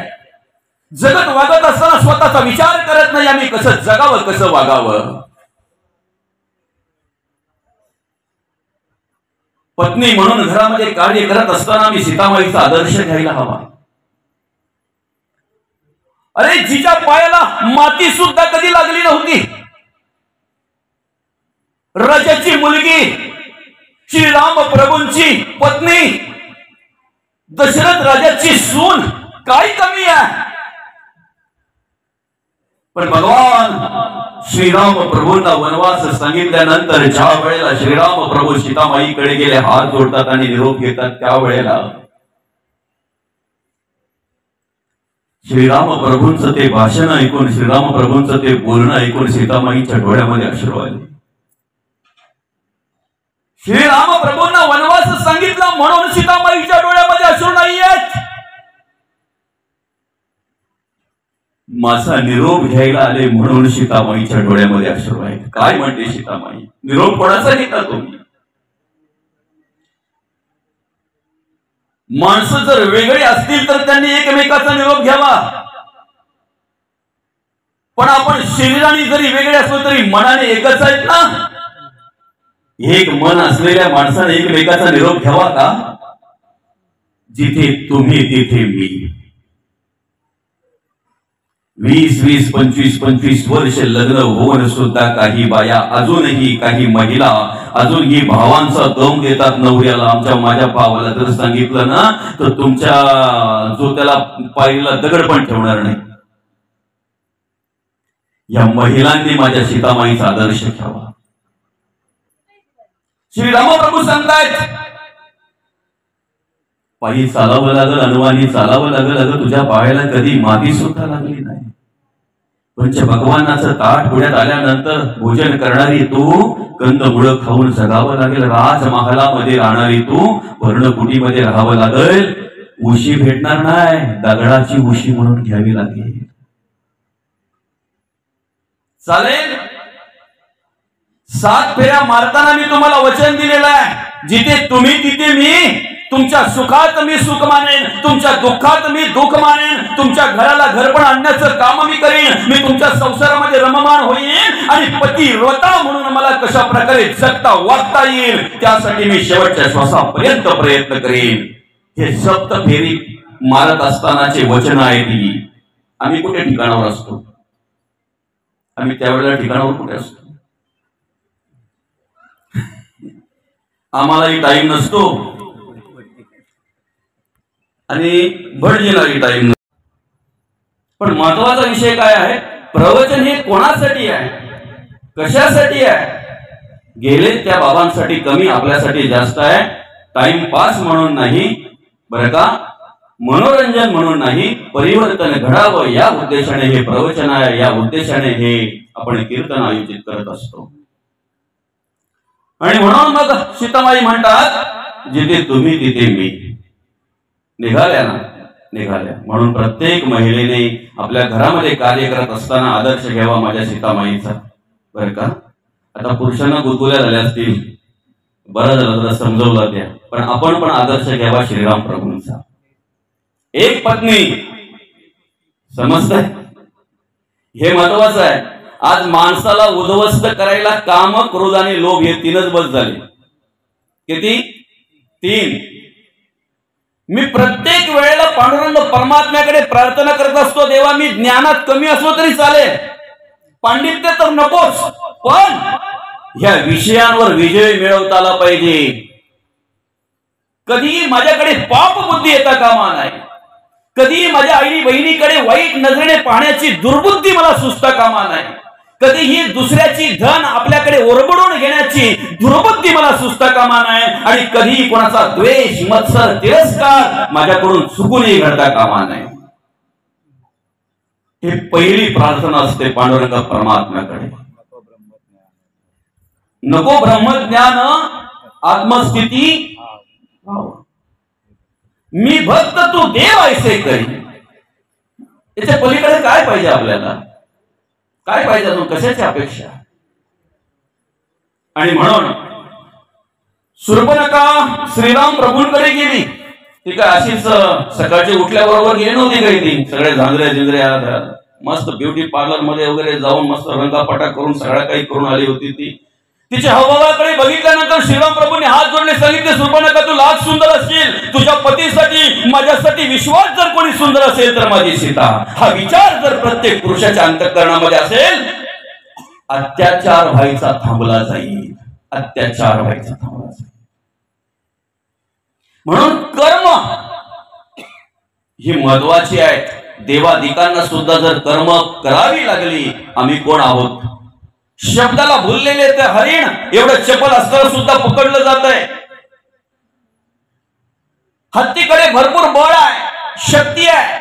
जगत वागत असताना स्वतःचा विचार करत नाही, आम्ही कसं जगावं, कसं वागावं. पत्नी म्हणून घरामध्ये कार्य करत असताना मी सीतामाईचा आदर्श घ्यायला हवा. अरे जिच्या पायाला माती सुद्धा कधी लागली नव्हती, राजाची मुलगी, श्रीराम प्रभूंची पत्नी, दशरथ राजाची सून, काय कमी आहे? पण भगवान श्रीराम प्रभूंना वनवास सांगितल्यानंतर ज्या वेळेला श्रीराम प्रभू सीतामाईकडे गेले, हात जोडतात आणि निरोप घेतात, त्यावेळेला श्रीराम प्रभूंचं ते भाषण ऐकून, श्रीराम प्रभूंचं ते बोलणं ऐकून सीतामाईच्या डोळ्यामध्ये अश्रू आले. श्रीराम प्रभूंना वनवास सांगितला म्हणून सीतामाईच्या डोळ्यामध्ये अश्रू नाही आहेत. माझा निरोप घ्यायला आले म्हणून सीतामाईच्या डोळ्यामध्ये अश्रू आहेत. काय म्हणते सीतामाई? निरोप कोणाचा घेता तुम्ही? माणसं जर वेगळी असतील तर त्यांनी एकमेकाचा निरोप घ्यावा, पण आपण शरीराने जरी वेगळे असलो तरी मनाने एकच आहेत ना. एक मन असलेल्या माणसाने एकमेकाचा निरोप घ्यावा का? जिथे तुम्ही तिथे मी. 20-20, 25-25 वर्ष लग्न होऊन सुद्धा काही बाया, अजूनही काही महिला अजूनही भावांचा दम देतात नवऱ्याला. आमच्या माझ्या भावाला जर सांगितलं ना तर तुमच्या जो त्याला पायरीला दगड पण ठेवणार नाही. या महिलांनी माझ्या सीतामाईचा आदर्श घ्यावा. श्री रामप्रभू सांगतायत, पायी चालावं लागल, अनुवानी चालावं लागल. अगं तुझ्या पायाला कधी माती सुद्धा लागली नाही. पंच भगवानाचं ताट पुढ्यात आल्यानंतर भोजन करणारी तू, कंदमुळं खाऊन जगावं लागेल. राजमहालामध्ये राहणारी तू, पर्णकुटीमध्ये राहावं लागेल. उशी भेटणार नाही, दगडाची उशी म्हणून घ्यावी लागेल. चालेल. 7 फेऱ्या मारताना मी तुम्हाला वचन दिलेलं आहे, जिथे तुम्ही तिथे मी. तुमच्या सुखात मी सुख मानेन, तुमच्या दुःखात मी दुःख मानेन. तुमच्या घराला घरपण आणण्याचं काम मी करेन. मी तुमच्या संसारामध्ये रममाण होईन आणि पतिव्रता म्हणून मला कशा प्रकारे जगता वागता येईल त्यासाठी मी शेवटच्या श्वासापर्यंत प्रयत्न करेन. हे सप्त फेरी मारत असतानाचे वचन आहेत. आम्ही कुठे ठिकाणावर असतो? आम्ही त्यावेळेला ठिकाणावर कुठे असतो? आम्हालाही टाइम नसतो आणि भटजीलाही टाइम नसतो. पण महत्वाचा विषय काय आहे? प्रवचन हे कोणासाठी आहे, कशासाठी आहे? गेले त्या बाबांसाठी कमी, आपल्यासाठी जास्त आहे. टाइम पास म्हणून नाही बरं का, मनोरंजन म्हणून नाही, परिवर्तन घडावं या उद्देशाने हे प्रवचन आहे. या उद्देशाने हे आपण कीर्तन आयोजित करत असतो. आणि म्हणून मग सीतामाई म्हणतात, जिथे तुम्ही तिथे मी. निघाल्या ना, निघाल्या. म्हणून प्रत्येक महिलेने आपल्या घरामध्ये कार्य करत असताना आदर्श घ्यावा माझ्या सीतामाईचा, बरं का. आता पुरुषांना गुदगुल्या झाल्या असतील, बरं झालं जरा समजवलं त्या. पण आपण पण आदर्श घ्यावा श्रीराम प्रभूंचा. एक पत्नी, समजतंय? हे महत्वाचं आहे. आज माणसाला उद्ध्वस्त करायला काम, क्रोध आणि लोभ हे 3च बस झाले. किती? 3. मी प्रत्येक वेळेला पांडुरंग परमात्म्याकडे प्रार्थना करत असतो, देवा मी ज्ञानात कमी असलो तरी चालेल, पांडित्य तर नकोच, पण ह्या विषयांवर विजय मिळवता आला पाहिजे. कधी माझ्याकडे पाप बुद्धी येता कामा नाही. कधी माझ्या आई बहिणीकडे वाईट नजरेने पाहण्याची दुर्बुद्धी मला सुचता कामा नाही. कधीही दुसऱ्याची धन आपल्याकडे ओरबडून घेण्याची दुर्बुद्धी मला सुचता कामा नाही. आणि कधी कोणाचा द्वेष, मत्सर, तिरस्कार माझ्याकडून चुकूनही घडता कामा नाही. ही पहिली प्रार्थना असते पांडुरंग परमात्म्याकडे. नको ब्रह्मज्ञान, आत्मस्थिती, मी भक्त तू देव ऐसे करी. याच्या पलीकडे काय पाहिजे आपल्याला? काय पाहिजे अजून? कशाची अपेक्षा? आणि म्हणून शूर्पणखा श्रीराम प्रभूंकडे गेली. ती काय अशीच सकाळची उठल्याबरोबर गेली नव्हती काही. ती सगळे झांजऱ्या जिंजऱ्या मस्त ब्युटी पार्लर मध्ये वगैरे जाऊन मस्त रंगापटा करून सगळ्या काही करून आली होती. ती तिच्या हावभावाकडे बघितल्यानंतर श्रीराम प्रभूंनी हात जोडले, सांगितले, शूर्पणखा तू लाख सुंदर असशील, तुझ्या पतीसाठी माझ्यासाठी विश्वास जर कोणी सुंदर असेल तर माझी सीता. हा विचार जर प्रत्येक पुरुषाच्या अंतःकरणामध्ये असेल, अत्याचार व्हायचा थांबला जाईल. अत्याचार व्हायचा थांबला जाईल. म्हणून कर्म ही महत्वाची आहेत. देवादिकांना सुद्धा जर कर्म करावी लागली, आम्ही कोण आहोत? शब्दाला भुललेले ते हरिण एवढं चपल असताना सुद्धा पकडलं जात आहे. हत्तीकडे भरपूर बळ आहे, शक्ती आहे.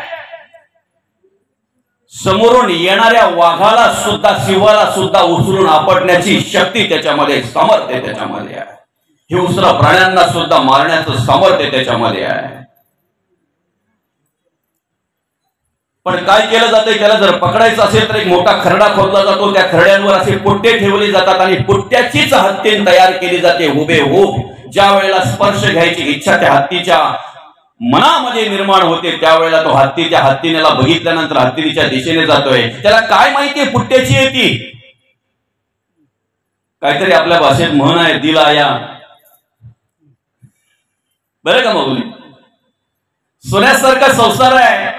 समोरून येणाऱ्या वाघाला सुद्धा, सिंहाला सुद्धा उचलून आपटण्याची शक्ती त्याच्यामध्ये, सामर्थ्य त्याच्यामध्ये आहे. हिंस्र प्राण्यांना सुद्धा मारण्याचं सामर्थ्य त्याच्यामध्ये आहे. पण काय केलं जातं? त्याला जर पकडायचं असेल तर एक मोठा खरडा खोदला जातो. त्या खरड्यांवर असे पुट्टे ठेवले जातात आणि पुट्ट्याचीच हत्तीन तयार केली जाते हुबेहूब. ज्या वेळेला स्पर्श घ्यायची इच्छा त्या हत्तीच्या मनामध्ये निर्माण होते, त्यावेळेला तो हत्ती त्या हत्तीनेला बघितल्यानंतर हत्तीच्या दिशेने जातोय. त्याला काय माहितीये पुट्ट्याची येते? काहीतरी आपल्या भाषेत म्हण आहे, दिल आया, बरं का माऊली? सोन्यासारखा संसार आहे,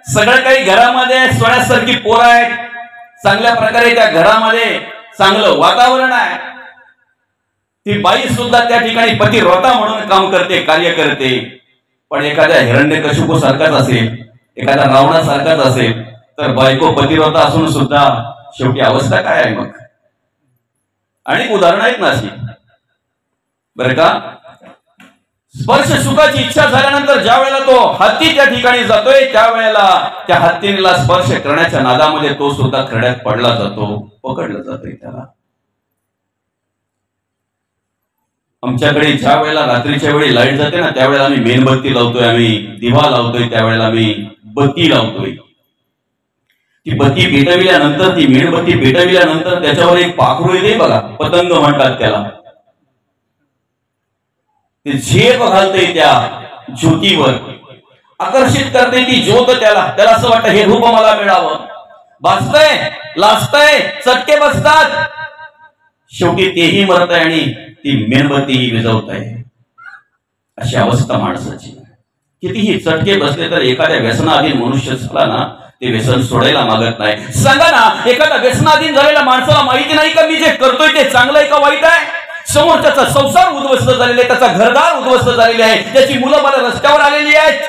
सगळं काही घरामध्ये सोन्यासारखी पोरं आहेत, चांगल्या प्रकारे त्या घरामध्ये चांगलं वातावरण आहे. ती बाई सुद्धा त्या ठिकाणी पतिव्रता म्हणून काम करते, कार्य करते. पण एखाद्या हिरण्यकशिपू सारखाच असेल, एखाद्या रावणासारखाच असेल तर बायको पतिव्रता असून सुद्धा शेवटी अवस्था काय आहे मग? आणि उदाहरणं आहेत ना अशी, बरं का. स्पर्श सुखाची इच्छा झाल्यानंतर ज्या वेळेला तो हत्ती त्या ठिकाणी जातोय त्यावेळेला त्या हत्तीला स्पर्श करण्याच्या नादामध्ये तो सुद्धा खड्यात पडला जातो, पकडला जातोय त्याला. आमच्याकडे ज्या वेळेला रात्रीच्या वेळी लाईट जाते ना त्यावेळेला आम्ही मेणबत्ती लावतोय, आम्ही दिवा लावतोय, त्यावेळेला आम्ही बत्ती लावतोय. ती बत्ती पेटविल्यानंतर, ती मेणबत्ती पेटविल्यानंतर त्याच्यावर एक पाखरू येते बघा, पतंग म्हणतात त्याला. ते झेप घालते त्या ज्योतीवर, आकर्षित करते ती ज्योत त्याला. त्याला असं वाटतं हे रूप मला मिळावं. भासतंय, लाजतंय, चटके बसतात, शेवटी तेही मरत आहे आणि ती मेणबत्तीही विझवत आहे. अशी अवस्था माणसाची. कितीही चटके बसले तर एखाद्या व्यसनाधीन मनुष्य झाला ना, ते व्यसन सोडायला मागत नाही. सांगा ना, एखादा व्यसनाधीन झालेल्या माणसाला माहिती नाही का मी जे करतोय ते चांगलं आहे का वाईट आहे? समोर त्याचा संसार उद्ध्वस्त झालेला आहे, त्याचा घरदार उद्ध्वस्त झालेले आहे, त्याची मुलं बाळ रस्त्यावर आलेली आहेत,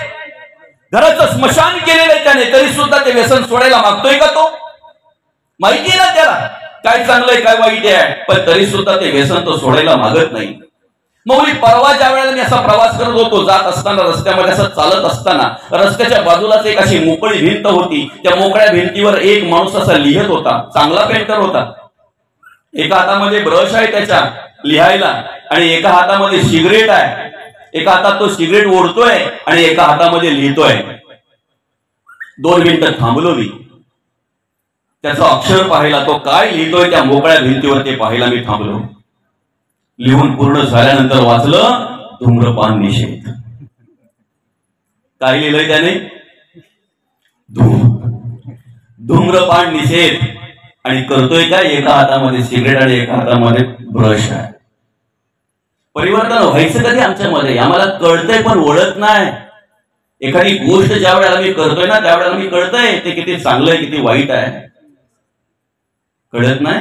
घराचं स्मशान केलेलं आहे त्याने, तरी सुद्धा ते व्यसन सोडायला मागतोय का तो? माहिती ना त्याला काय चांगलंय काय वाईट आहे, पण तरी सुद्धा ते व्यसन तो सोडायला मागत नाही. मग परवा ज्या वेळेला मी असा प्रवास करत होतो, जात असताना रस्त्यामध्ये असं चालत असताना रस्त्याच्या बाजूलाच एक अशी मोकळी भिंत होती. त्या मोकळ्या भिंतीवर एक माणूस असा लिहित होता, चांगला पेंटर होता. एका हातामध्ये ब्रश आहे त्याच्या लिहायला आणि एका हातामध्ये सिगरेट आहे. एका हातात तो सिगरेट ओढतोय आणि एका हातामध्ये लिहितोय. 2 मिनिटं थांबलो मी, त्याचा अक्षर पाहिला, तो काय लिहितोय त्या मोकळ्या भिंतीवर ते पाहिला मी थांबलो. लिहून पूर्ण झाल्यानंतर वाचलं, धूम्रपान निषेध. काय लिहिलंय त्याने? धूम्रपान निषेध. आणि करतोय काय? एका हातामध्ये सिगरेट आणि एका हातामध्ये ब्रश आहे. परिवर्तन व्हायचं कधी आमच्यामध्ये? आम्हाला कळतंय पण ओळख नाही. एखादी गोष्ट ज्या वेळेला मी करतोय ना त्यावेळेला मी कळतंय ते किती चांगलं आहे किती वाईट आहे, कळत नाही,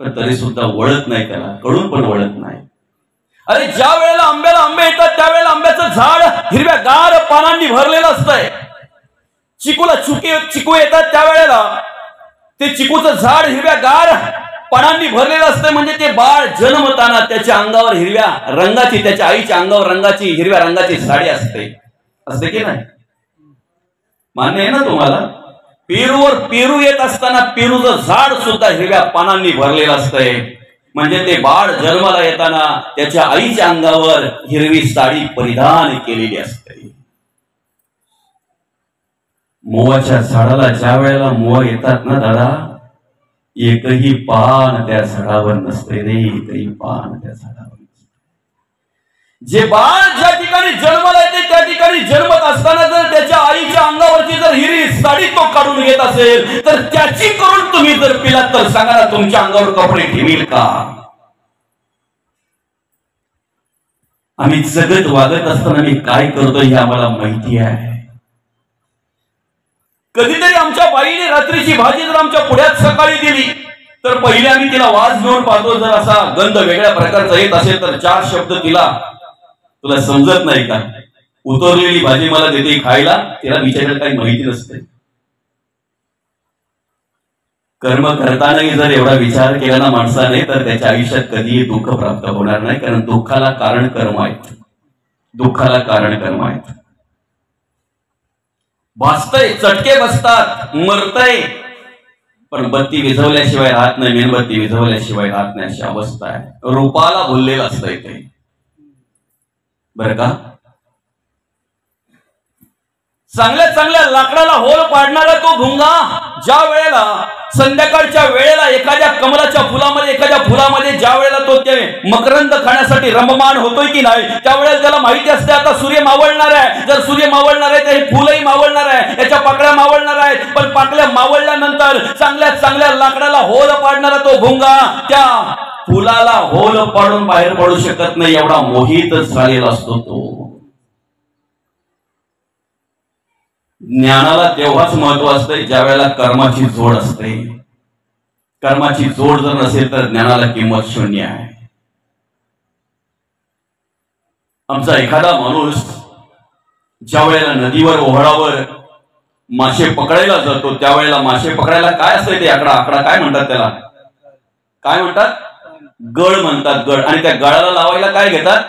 पण तरी सुद्धा वळत नाही त्याला, कळून पण वळत नाही. अरे ज्या वेळेला आंब्याला आंबे येतात त्यावेळेला आंब्याचं झाड हिरव्यागार पानांनी भरलेलं असतंय. चिकूला चिकू येतात त्यावेळेला ते चिकूचं झाड हिरव्यागार पानांनी भरलेलं असतंय. म्हणजे ते बाळ जन्मताना त्याच्या अंगावर हिरव्या रंगाची, त्याच्या आईच्या अंगावर रंगाची हिरव्या रंगाची साडी असते, असते की नाही? मान्य आहे ना तुम्हाला? पेरूवर पेरू येत असताना पेरूचं झाड सुद्धा हिरव्या पानांनी भरलेलं असतंय. म्हणजे ते बाळ जन्माला येताना त्याच्या आईच्या अंगावर हिरवी साडी परिधान केलेली असते. मोवाच्या झाडाला ज्या वेळेला मोह येतात ना दादा, एकही पान त्या झाडावर नसते रे, एकही पान त्या झाडावर. जे बाळ ज्या ठिकाणी जन्माला येते त्या ठिकाणी जन्मत असताना जर त्याच्या आईच्या अंगावरची जर हिरवी साडी तो काढून घेत असेल तर त्याची करून तुम्ही जर पिलात तर सांगा ना, तुमच्या अंगावर कपडे ठेवील का? आम्ही जगत वागत असताना मी काय करतोय हे आम्हाला माहिती आहे. कधीतरी आमच्या बाईने रात्रीची भाजी जर आमच्या पुढ्यात सकाळी दिली तर पहिले आम्ही तिला वास घेऊन पाहतो. जर असा गंध वेगळ्या प्रकारचा येत असेल तर 4 शब्द तिला, तुला समजत नाही का, उतरलेली भाजी मला देते खायला, तिला विचारायला काही माहिती नसते. कर्म करतानाही जर एवढा विचार केला ना माणसाने तर त्याच्या आयुष्यात कधीही दुःख प्राप्त होणार नाही. कारण दुःखाला कारण कर्म आहेत, दुःखाला कारण कर्म आहेत. भासतय, चटके बसतात, मरतय, पण बत्ती विझवल्याशिवाय राहत नाही, मेणबत्ती विझवल्याशिवाय राहत नाही, अशी अवस्था आहे. रूपाला भुललेलं असतंय ते, बरं का. चांगल्या चांगल्या लाकडाला होल पाडणारा तो भुंगा ज्या वेळेला संध्याकाळच्या वेळेला एखाद्या कमलाच्या फुलामध्ये, एखाद्या फुलामध्ये ज्या वेळेला तो ते मकरंद खाण्यासाठी रममान होतोय की नाही, त्यावेळेला त्याला माहिती असते आता सूर्य मावळणार आहे. जर सूर्य मावळणार आहे तर हे फुलही मावळणार आहे, याच्या पाकळ्या मावळणार आहेत. पण पाकळ्या मावळल्यानंतर चांगल्या चांगल्या लाकडाला होल पाडणारा तो भुंगा त्या फुलाला होल पाडून बाहेर पडू शकत नाही, एवढा मोहित झालेला असतो तो. ज्ञानाला तेव्हाच महत्व असते ज्या वेळेला कर्माची जोड असते. कर्माची जोड जर नसेल तर ज्ञानाला किंमत शून्य आहे. आमचा एखादा माणूस ज्या वेळेला नदीवर ओहळावर मासे पकडायला जातो त्यावेळेला मासे पकडायला काय असते ते आकडा आकडा काय म्हणतात त्याला, काय म्हणतात, गळ म्हणतात, गळ. आणि त्या गळाला लावायला काय घेतात,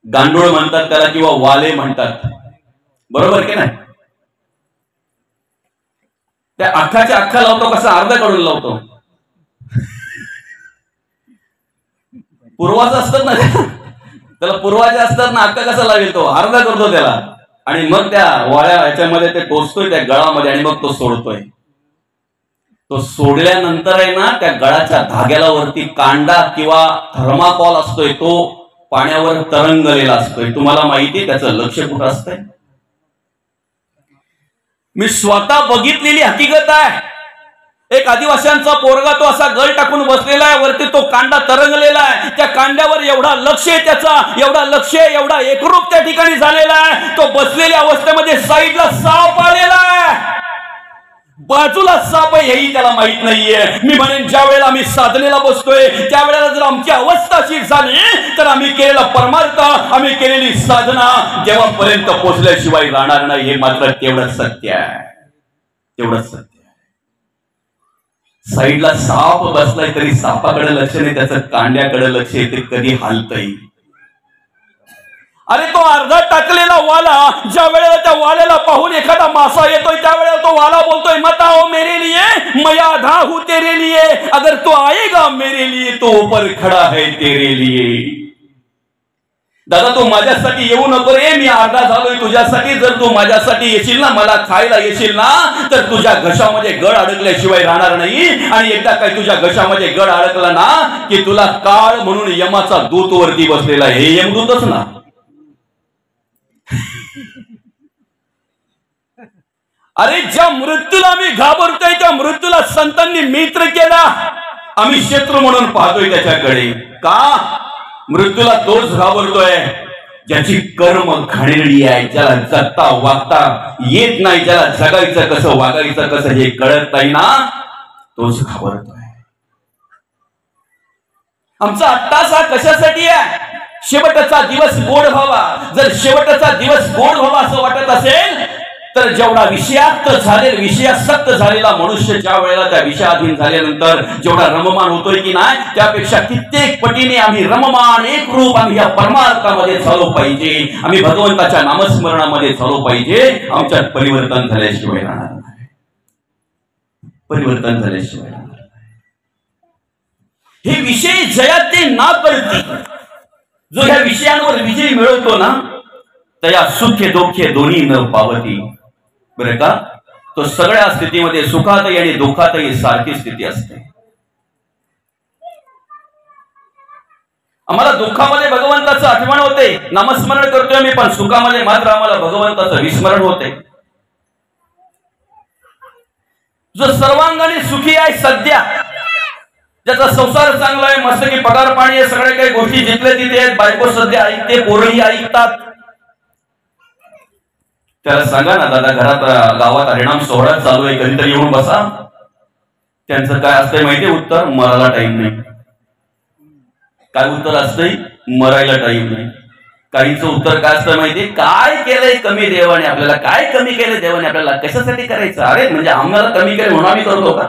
गांडूळ म्हणतात त्याला किंवा वाले म्हणतात, बरोबर की नाही. त्या अख्खाच्या अख्खा लावतो कसा, अर्धा काढून लावतो. पूर्वाचं असतात ना त्याला, पूर्वाचे असतात ना, अख्खा कसा लागेल तो, अर्धा करतो त्याला. आणि मग त्या वाळ्या ह्याच्यामध्ये ते टोचतोय त्या गळामध्ये आणि मग तो सोडतोय. तो सोडल्यानंतर आहे ना त्या गळाच्या धाग्याला वरती कांडा किंवा थर्माकॉल असतोय, तो पाण्यावर तरंगलेला असतोय. तुम्हाला माहिती त्याचं लक्ष कुठं असतंय. मी स्वतः बघितलेली हकीकत आहे. एक आदिवासींचा पोरगा तो असा गळ टाकून बसलेला आहे, वरती तो कांडा तरंगलेला आहे. त्या कांड्यावर एवढा लक्ष आहे त्याचा, एवढा लक्ष, एवढा एकरूप त्या ठिकाणी झालेला आहे. तो बसलेल्या अवस्थेमध्ये साईडला साप आलेला आहे, बाजूला साप आहे हेही त्याला माहित नाहीये. मी म्हणेन ज्या वेळेला आम्ही साधनेला बसतोय त्यावेळेला जर आमची अवस्था अशी झाली तर आम्ही केलेला परमार्थ, आम्ही केलेली साधना देवापर्यंत पोहोचल्याशिवाय राहणार नाही. हे मात्र तेवढंच सत्य आहे, तेवढंच सत्य. साईडला साप बसलाय तरी सापाकडे लक्ष नाही, त्याचं कांड्याकडे लक्ष आहे, ते कधी हालतय. अरे तो अर्धा टाकलेला वाला ज्या वेळेला त्या वाल्याला पाहून एखादा मासा येतोय त्यावेळेला तो वाला बोलतोय, मत आओ मेरे लिए, मैं आधा हूं तेरे लिए, अगर तो आएगा मेरे लिए तो ऊपर खड़ा है तेरे लिए. दादा तू माझ्यासाठी येऊ नको रे, मी अर्धा झालोय तुझ्यासाठी. जर तू माझ्यासाठी येशील ना, मला खायला येशील ना, तर तुझ्या घशामध्ये गळ अडकल्याशिवाय राहणार नाही. आणि एकदा काय तुझ्या घशामध्ये गळ अडकला ना की तुला काळ म्हणून यमाचा दूत वरती बसलेला आहे. हे यमदूतच ना. अरे ज्या मृत्यूला आम्ही घाबरतोय त्या मृत्यूला संतांनी मित्र केला, आम्ही शत्रू म्हणून पाहतोय त्याच्याकडे. का? मृत्यूला तोच घाबरतोय ज्याची कर्म घाणेरडी आहे, ज्याला जगता वागता येत नाही, ज्याला जगायचं कसं वागायचं कसं हे कळत नाही ना, तोच घाबरतोय. आमचा अट्टास हा कशासाठी आहे? शेवटचा दिवस गोड व्हावा. जर शेवटचा दिवस गोड व्हावा असं वाटत असेल तर जेवढा विषयासक्त झालेला मनुष्य ज्या वेळेला त्या विषयाधीन झाल्यानंतर जेवढा रममान होतोय की नाही, त्यापेक्षा कित्येक पटीने आम्ही रममान एकरूप आम्ही या परमार्थामध्ये झालो पाहिजे. आम्ही भगवंताच्या नामस्मरणामध्ये झालो पाहिजे. आमच्यात परिवर्तन झाल्याशिवाय राहणार नाही, परिवर्तन झाल्याशिवाय राहणार नाही. हे विषय जयाते ना करती, जो ह्या विषयांवर विजय मिळवतो ना तया सुखे दोखे दोन्ही न पावती. बरं का, तो सगळ्या स्थितीमध्ये सुखातही आणि दुःखातही सारखी स्थिती असते. आम्हाला दुःखामध्ये भगवंताचं आठवण होते, नामस्मरण करतोय मी, पण सुखामध्ये मात्र आम्हाला भगवंताचं विस्मरण होते. जो सर्वांगाने सुखी आहे सध्या, ज्याचा संसार चांगला आहे, मस्त की पगार पाणी आहे, सगळ्या काही गोष्टी जिंकल्या तिथे आहेत, बायको सध्या ऐकते, पोरही ऐकतात, त्याला सांगा ना दादा घरात गावात हरिणाम सोहळा चालू आहे, कधीतरी येऊन बसा. त्यांचं काय असतंय माहितीये उत्तर? मरायला टाइम नाही. काय उत्तर असतंय? मरायला टाइम नाही. काहींचं उत्तर काय असतं माहितीये? काय केलंय कमी देवाने आपल्याला, काय कमी केलंय देवाने आपल्याला, कशासाठी करायचं? अरे म्हणजे आम्हाला कमी केलं म्हणून आम्ही करतो का?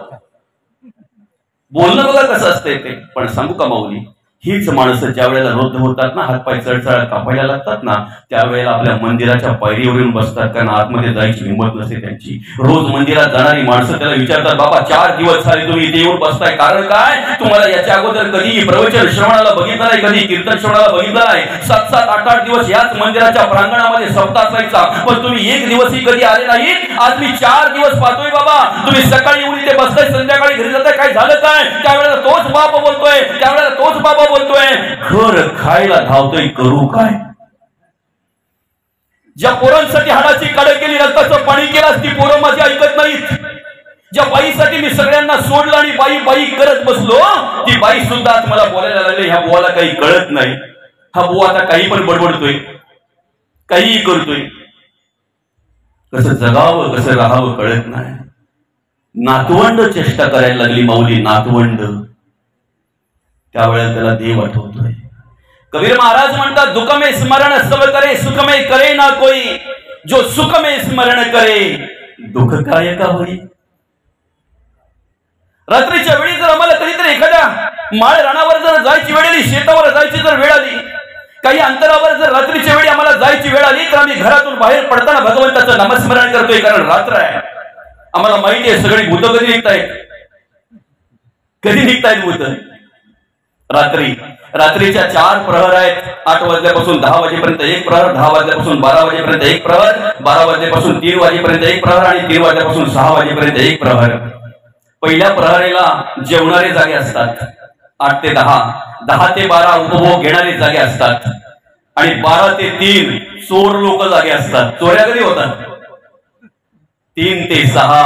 बोलणं बघा कसं असतंय ते. पण सांगू का माऊली, हीच माणसं ज्या वेळेला वृद्ध होतात ना, हातपाय चळचळ कापायला लागतात ना, त्यावेळेला आपल्या मंदिराच्या पायरीवरून बसतात, कारण आतमध्ये जायची हिंमत नसते त्यांची. रोज मंदिरात जाणारी माणसं त्याला विचारतात, बाबा 4 दिवस झाले तुम्ही इथे येऊन बसताय, कारण काय? तुम्हाला याच्या अगोदर कधी प्रवचन श्रवणाला बघितलं नाही, कधी कीर्तन श्रवणाला बघितलं नाही. 7-7, 8-8 दिवस याच मंदिराच्या प्रांगणामध्ये सप्ताह असायचा, पण तुम्ही एक दिवसही कधी आले नाही. आज मी 4 दिवस पाहतोय बाबा, तुम्ही सकाळी येऊन इथे बसताय, संध्याकाळी घरी जाताय, काय झालं काय? त्यावेळेला तोच बाबा बोलतोय, त्यावेळेला तोच बाबा बोलतोय, घर खायला धावतोय, करू काय? ज्या पोरांसाठी हाडाची काढ केली, रक्ताचं पाणी केलं, ती पोरं माझी ऐकत नाहीत. ज्या बाईसाठी मी सगळ्यांना सोडलं आणि बाई बाई करत बसलो, ती बाई सुद्धा आज मला बोलायला लागले, ह्या बुवाला काही कळत नाही, हा बुवा आता काही पण बडबडतोय, काहीही करतोय. कसं जगावं कसं राहावं कळत नाही. नातवंड चेष्टा करायला लागली माऊली, नातवंड. त्यावेळेला त्याला देव आठवतोय. कबीर महाराज म्हणतात, दुख में स्मरण सब करे, सुख में करे ना कोई, जो सुख में स्मरण करे दुःख काय का होई. रात्रीच्या वेळी जर आम्हाला कधीतरी एखाद्या माळ रानावर जर जायची वेळ आली, शेतावर जायची जर वेळ आली, काही अंतरावर जर रात्रीच्या वेळी आम्हाला जायची वेळ आली, तर आम्ही घरातून बाहेर पडताना भगवंताचं नामस्मरण करतोय, कारण रात्र आहे. आम्हाला माहिती आहे सगळी भूत कधी निघतायत, कधी निघतायत भूत. रात्रीच्या 4 प्रहर आहेत. 8 वाजल्यापासून 10 वाजेपर्यंत 1 प्रहर, 10 वाजल्यापासून 12 वाजेपर्यंत 1 प्रहर, 12 वाजल्यापासून 3 वाजेपर्यंत 1 प्रहर आणि 3 वाजल्यापासून 6 वाजेपर्यंत 1 प्रहर. पहिल्या प्रहरेला जेवणारे जागे असतात 8 ते 10, 10 ते 12 उपभोग घेणारे जागे असतात आणि 12 ते 3 चोर लोक जागे असतात. चोऱ्या कधी होतात? 3 ते 6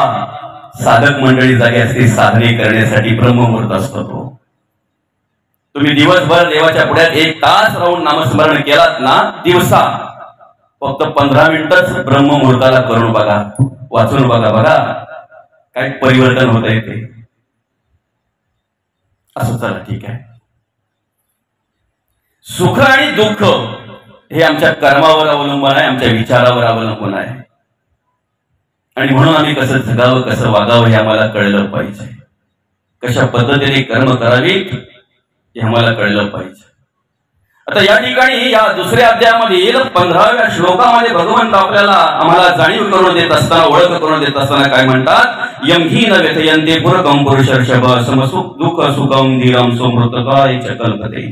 साधक मंडळी जागे असते साधने करण्यासाठी. ब्रह्ममुहूर्त असतो तो. तुम्ही दिवसभर देवाच्या पुढ्यात 1 तास राहून नामस्मरण केलात ना, दिवसा फक्त 15 मिनिटच ब्रह्ममुहूर्ताला करून बघा, वाचून बघा, बघा काय परिवर्तन होत आहे ते. असं चला ठीक आहे. सुख आणि दुःख हे आमच्या कर्मावर अवलंबून आहे, आमच्या विचारावर अवलंबून आहे. आणि म्हणून आम्ही कसं जगावं, कसं वागावं हे आम्हाला कळलं पाहिजे. कशा पद्धतीने कर्म करावीत हे आम्हाला कळलं पाहिजे. आता या ठिकाणी या दुसऱ्या अध्यायामध्ये 15व्या श्लोकामध्ये भगवंत आपल्याला आम्हाला जाणीव करून देत असताना, ओळख करून देत असताना काय म्हणतात, यम ही न व्यथयन्ते पुरकम पुरुषर्षभ समसुख दुःख सुखम धीरम समृतकाय च कल्पते.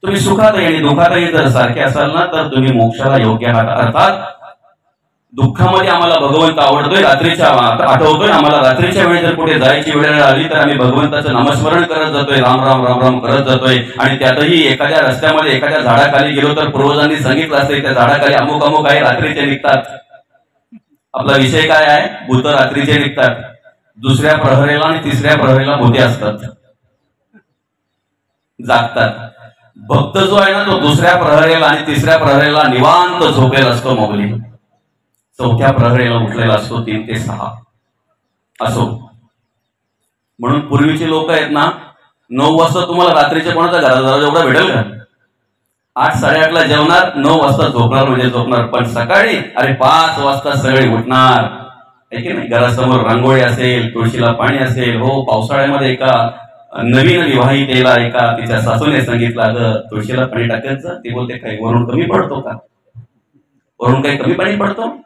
तुम्ही सुखातही आणि दुःखातही जर सारखे असाल ना, तर तुम्ही मोक्षाला योग्य आहात. अर्थात दुःखामध्ये आम्हाला भगवंत आवडतोय, रात्रीच्या आठवतोय आम्हाला. रात्रीच्या वेळी जर कुठे जायची वेळ आली तर आम्ही भगवंताचं नामस्मरण करत जातोय, राम राम राम राम करत जातोय. आणि त्यातही एखाद्या रस्त्यामध्ये एखाद्या झाडाखाली गेलो तर पूर्वजांनी सांगितलं असतं त्या झाडाखाली अमुक अमुक आहे, रात्रीचे निघतात. आपला विषय काय आहे? भूत रात्रीचे निघतात. दुसऱ्या प्रहरेला आणि तिसऱ्या प्रहरेला भूते असतात, जागतात. भक्त जो आहे ना, तो दुसऱ्या प्रहरेला आणि तिसऱ्या प्रहरेला निवांत झोपेल असतो माऊली. 4थ्या प्रहरेला उठलेला असतो 3 ते 6 असो. म्हणून पूर्वीचे लोक आहेत ना, 9 वाजता तुम्हाला रात्रीच्या कोणाचा घरात एवढा भेटेल का? 8 साडेआठला ला जेवणार, 9 वाजता झोपणार म्हणजे झोपणार. पण सकाळी अरे 5 वाजता सगळे उठणार, आहे की नाही? घरासमोर रांगोळी असेल, तुळशीला पाणी असेल. हो, पावसाळ्यामध्ये एका नवीन विवाहितेला एका तिच्या सासूने सांगितलं, अगं तुळशीला पाणी टाकायचं. ती बोलते, काही वरून कमी पडतो का? वरून काही कमी पाणी पडतो?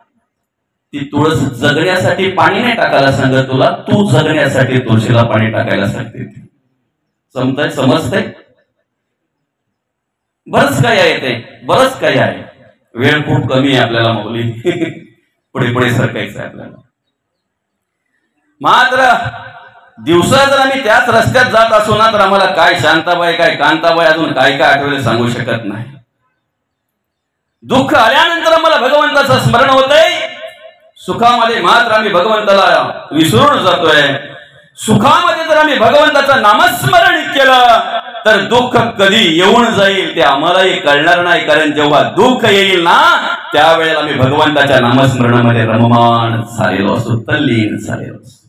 ती तुळस जगण्यासाठी पाणी नाही टाकायला सांगत तुला, तू जगण्यासाठी तुळशीला पाणी टाकायला सांगते. समजतंय? बरंच काही आहे ते, बरंच काही आहे. वेळ खूप कमी आहे आपल्याला माऊली, पुढे पुढे सरकायचं आहे आपल्याला. मात्र दिवसा जर आम्ही त्याच रस्त्यात जात असू ना, तर आम्हाला काय शांताबाई, काय कांताबाई, अजून काय काय आठवले सांगू शकत नाही. दुःख आल्यानंतर आम्हाला भगवंताचं स्मरण होतंय. सुखामध्ये मात्र आम्ही भगवंताला विसरून जातोय. सुखामध्ये जर आम्ही भगवंताचं नामस्मरण केलं तर दुःख कधी येऊन जाईल ते आम्हालाही कळणार नाही. कारण जेव्हा दुःख येईल ना, त्यावेळेला आम्ही भगवंताच्या नामस्मरणामध्ये रममान झालेलो असतो, तल्लीन झालेलो असतो.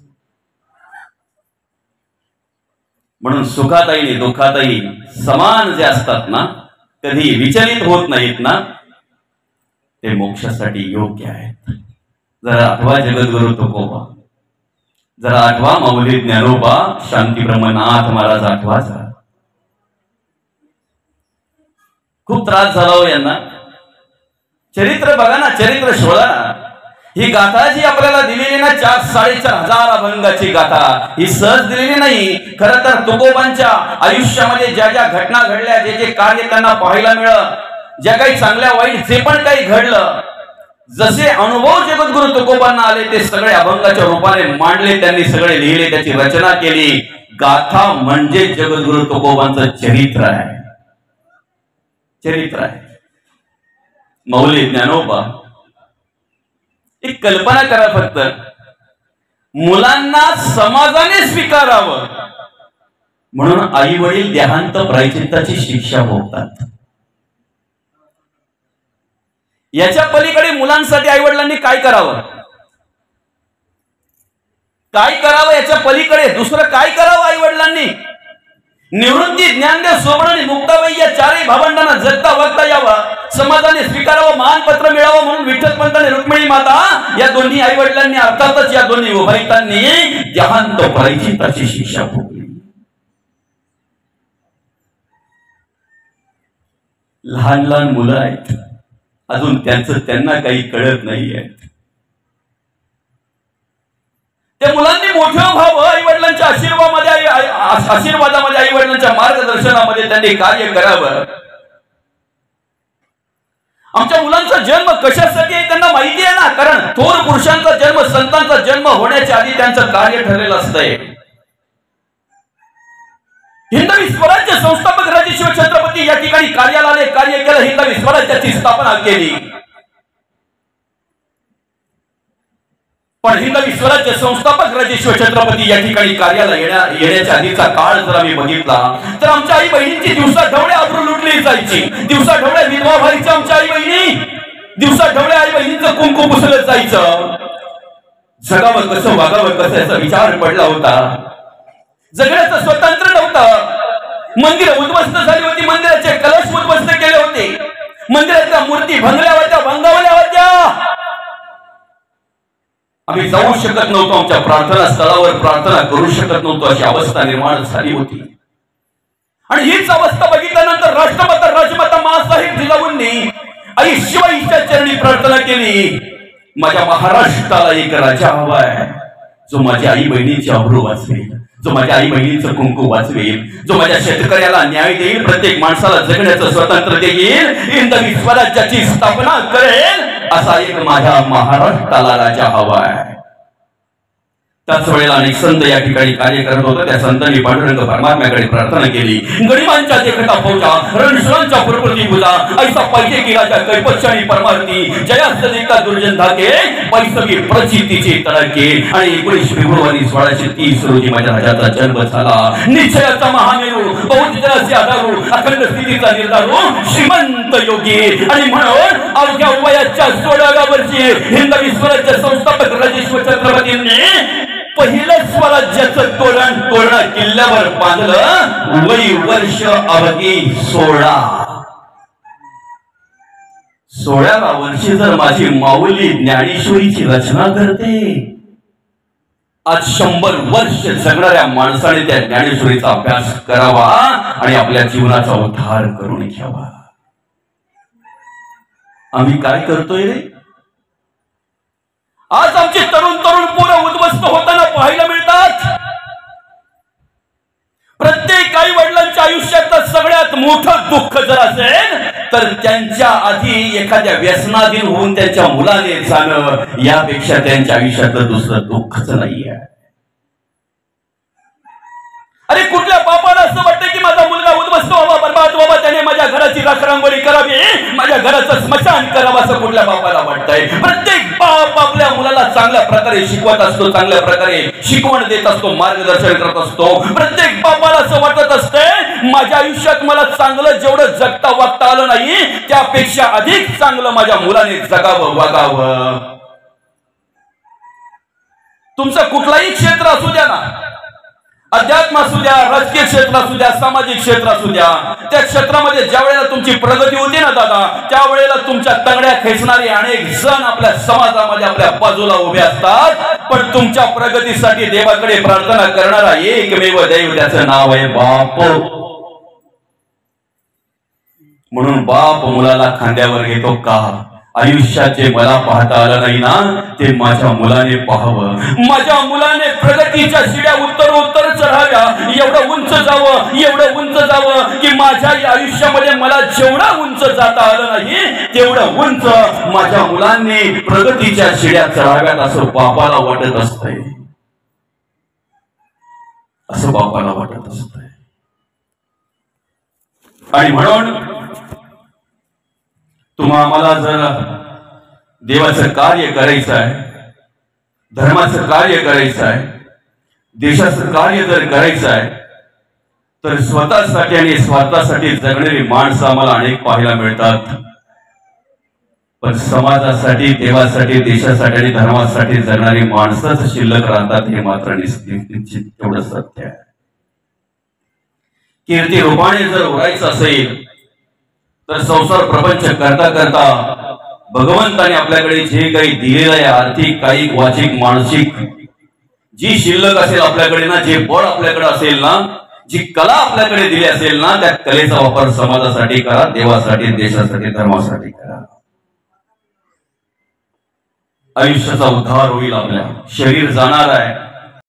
म्हणून सुखातही आणि दुःखातही समान जे असतात ना, कधी विचलित होत नाहीत ना, ते मोक्षासाठी योग्य आहेत. जरा आठवा जगद्गुरु तुकोबा, जरा आठवा माऊली ज्ञानोबा, शांती ब्रह्मनाथ महाराज आठवा. जरा खूप त्रास झाला हो यांना. चरित्र बघा ना, चरित्र शोधा ना. ही गाथा जी आपल्याला दिलेली ना, 4-4.5 अभंगाची गाथा, ही सहज दिलेली नाही. खरं तर तुकोबांच्या आयुष्यामध्ये ज्या ज्या घटना घडल्या, जे जे कार्य त्यांना पाहायला मिळालं, ज्या काही चांगल्या वाईट जे पण काही घडलं, जसे अनुभव जगद्गुरु तुकोबांना आले ते सगळे अभंगाच्या रूपाने मांडले, त्यांनी सगळे लिहिले, त्याची रचना केली. गाथा म्हणजे जगद्गुरु तुकोबांचं चरित्र आहे, चरित्र आहे. माऊली ज्ञानोबा, एक कल्पना करा फक्त, मुलांना समाजाने स्वीकारावं म्हणून आई वडील देहांत प्रायश्चित्ताची शिक्षा भोगतात. याच्या पलीकडे मुलांसाठी आई वडिलांनी काय करावं, काय करावं? याच्या पलीकडे दुसरं काय करावं आई वडिलांनी? निवृत्ती, ज्ञानदेव, सोबण आणि मुक्ताबाई या चारही भावंडांना जगता वागता यावं, समाजाने स्वीकारावं, मानपत्र मिळावं म्हणून विठ्ठल पंत आणि रुक्मिणी माता या दोन्ही आई वडिलांनी अर्थातच या दोन्ही उभाईतांनी देहांत प्रायश्चित्ताची शिक्षा भोगली. लहान लहान मुलं आहेत, अजून त्यांना काही कळत नाहीये. त्या मुलांनी मोठं व्हावं, आई वडिलांच्या आशीर्वादामध्ये आई वडिलांच्या मार्गदर्शनामध्ये त्यांनी कार्य करावं. आमच्या मुलांचा जन्म कशासाठी आहे त्यांना माहिती आहे ना, कारण थोर पुरुषांचा जन्म, संतांचा जन्म होण्याच्या आधी त्यांचं कार्य ठरलेलं असतंय. हिंदवी स्वराज्य संस्थापक राजेश्वर छत्रपती या ठिकाणी कार्याला आले, कार्य केलं, हिंदवी स्वराज्याची स्थापना केली. पण हिंदवी स्वराज्य संस्थापक राजेश्वर छत्रपती या ठिकाणी कार्याला येण्याच्या आधीचा काळ जर आम्ही बघितला तर आमच्या आई बहिणींची दिवसा ढवळ्या आबरू लुटली जायची, दिवसा ढवळ्या विधवा व्हायच्या आमच्या आई बहिणी, दिवसा ढवळ्या आई बहिणींचं कुंकू पुसलं जायचं. जगावं कसं, वागावं कसं याचा विचार पडला होता. जगण्याचं स्वतंत्र नव्हतं. मंदिरं उद्ध्वस्त झाली होती, मंदिराचे कलश उद्ध्वस्त केले होते, मंदिराच्या मूर्ती भंगल्या होत्या, भंगावल्या होत्या. आम्ही जाऊ शकत नव्हतो, आमच्या प्रार्थना स्थळावर प्रार्थना करू शकत नव्हतो, अशी अवस्था निर्माण झाली होती. आणि हीच अवस्था बघितल्यानंतर राष्ट्रमाता राजमाता माँसाहेब जिजाऊंनी आई शिवाईच्या चरणी प्रार्थना केली, माझ्या महाराष्ट्राला एक राजा हवा आहे, जो माझ्या आई बहिणीची अब्रू वाचवेल, जो माझ्या आई बहिणीचं कुंकू वाचवेल, जो माझ्या शेतकऱ्याला न्याय देईल, प्रत्येक माणसाला जगण्याचं स्वातंत्र्य देईल, हिंदवी स्वराज्याची स्थापना करेल, असा एक माझ्या महाराष्ट्राला राजा हवा आहे. त्याच वेळेला अनेक संत या ठिकाणी कार्य करत होते. त्या संतांनी पांडुरंग परमात्म्याकडे प्रार्थना केली, गणिमांच्या देखता फौजा, रणशूरांच्या पुरपुरती पूजा, ऐसा पाहिजे की राजा कैपक्षाणी परमार्थी, जयास्त देखता दुर्जन धाके, पैसवी प्रचितीचे तडाके. आणि 19 फेब्रुवारी 1630 रोजी माझ्या राजाचा जन्म झाला. निश्चयाचा महामेरू, बहुजनाचे आधारू, अखंड स्थितीचा निर्धारू, श्रीमंत योगी. आणि म्हणून अवघ्या वयाच्या 16व्या वर्षी हिंदवी स्वराज्य संस्थापक राजेश्वर छत्रपतींनी पहिलं स्वराज्याचं तोरण तोरणा किल्ल्यावर बांधलं. वय वर्ष अवघी 16. 16व्या वर्षी जर माझी माऊली ज्ञानेश्वरीची रचना करते, आज 100 वर्ष जगणाऱ्या माणसाने त्या ज्ञानेश्वरीचा अभ्यास करावा आणि आपल्या जीवनाचा उद्धार करून घ्यावा. आम्ही काय करतोय रे? आज आमचे तरुण पोरं उद्ध्वस्त होताना पाहायला मिळतात. प्रत्येक आई वडिलांच्या आयुष्यातलं सगळ्यात मोठं दुःख जर असेल तर त्यांच्या आधी एखाद्या व्यसनाधीन होऊन त्यांच्या मुलाने जाणं, यापेक्षा त्यांच्या आयुष्यातलं दुसरं दुःखच नाहीये. अरे कुठल्या बापाला असं वाटतं की माझा मुलगा उद्ध्वस्त व्हावा, बर्बाद व्हावा, त्याने माझ्या घराची राखरांगोळी करावी, माझ्या घराचं स्मशान करावं, असं कुठल्या बापाला वाटतंय? प्रत्येक बाप आपल्या मुलाला चांगल्या प्रकारे शिकवत असतो, चांगल्या प्रकारे शिकवण देत असतो, मार्गदर्शन करत असतो. प्रत्येक बापाला असं वाटत असतंय माझ्या आयुष्यात मला चांगलं जेवढं जगता वागता आलं नाही त्यापेक्षा अधिक चांगलं माझ्या मुलाने जगावं, वागावं. तुमचं कुठलाही क्षेत्र असू द्या ना, अध्यात्म असू द्या, राजकीय क्षेत्र असू द्या, सामाजिक क्षेत्र असू द्या, त्या क्षेत्रामध्ये ज्या वेळेला तुमची प्रगती होती ना दादा, त्यावेळेला तुमच्या तंगड्या खेचणारे अनेक जण आपल्या समाजामध्ये आपल्या बाजूला उभे असतात. पण तुमच्या प्रगतीसाठी देवाकडे प्रार्थना करणारा एकमेव दैव, त्याचं नाव आहे बाप. म्हणून बाप मुलाला खांद्यावर घेतो का? आयुष्यात जे मला पाहता आलं नाही ना ते माझ्या मुलाने पाहावं, माझ्या मुलाने प्रगतीच्या शिड्या उत्तरोत्तर चढाव्या, एवढं उंच जावं, एवढं उंच जावं की माझ्या आयुष्यामध्ये मला जेवढं उंच जाता आलं नाही तेवढं उंच माझ्या मुलांनी प्रगतीच्या शिड्या चढाव्यात, असं बापाला वाटत असतंय, असं बापाला वाटत असतंय. आणि म्हणून तुम्हा आम्हाला जर देवाचं कार्य करायचं आहे, धर्माचं कार्य करायचं आहे, देशाचं कार्य जर करायचं आहे तर स्वतःसाठी आणि स्वार्थासाठी जगणारी माणसं आम्हाला अनेक पाहायला मिळतात. पण समाजासाठी, देवासाठी, देशासाठी आणि धर्मासाठी जगणारी माणसंच शिल्लक राहतात, हे मात्र निश्चित तेवढं सत्य आहे. कीर्ती रूपाने जर उरायचं असेल तर संसार प्रपंच करता करता भगवंताने आपल्याकडे जे काही दिलेलं आहे, आर्थिक, कायिक, वाचिक, मानसिक, जी शिल्लक असेल आपल्याकडे ना, जे बळ आपल्याकडे असेल ना, जी कला आपल्याकडे दिली असेल ना, त्या कलेचा वापर समाजासाठी करा, देवासाठी, देशासाठी, धर्मासाठी करा. आयुष्याचा उद्धार होईल. आपल्या शरीर जाणार आहे,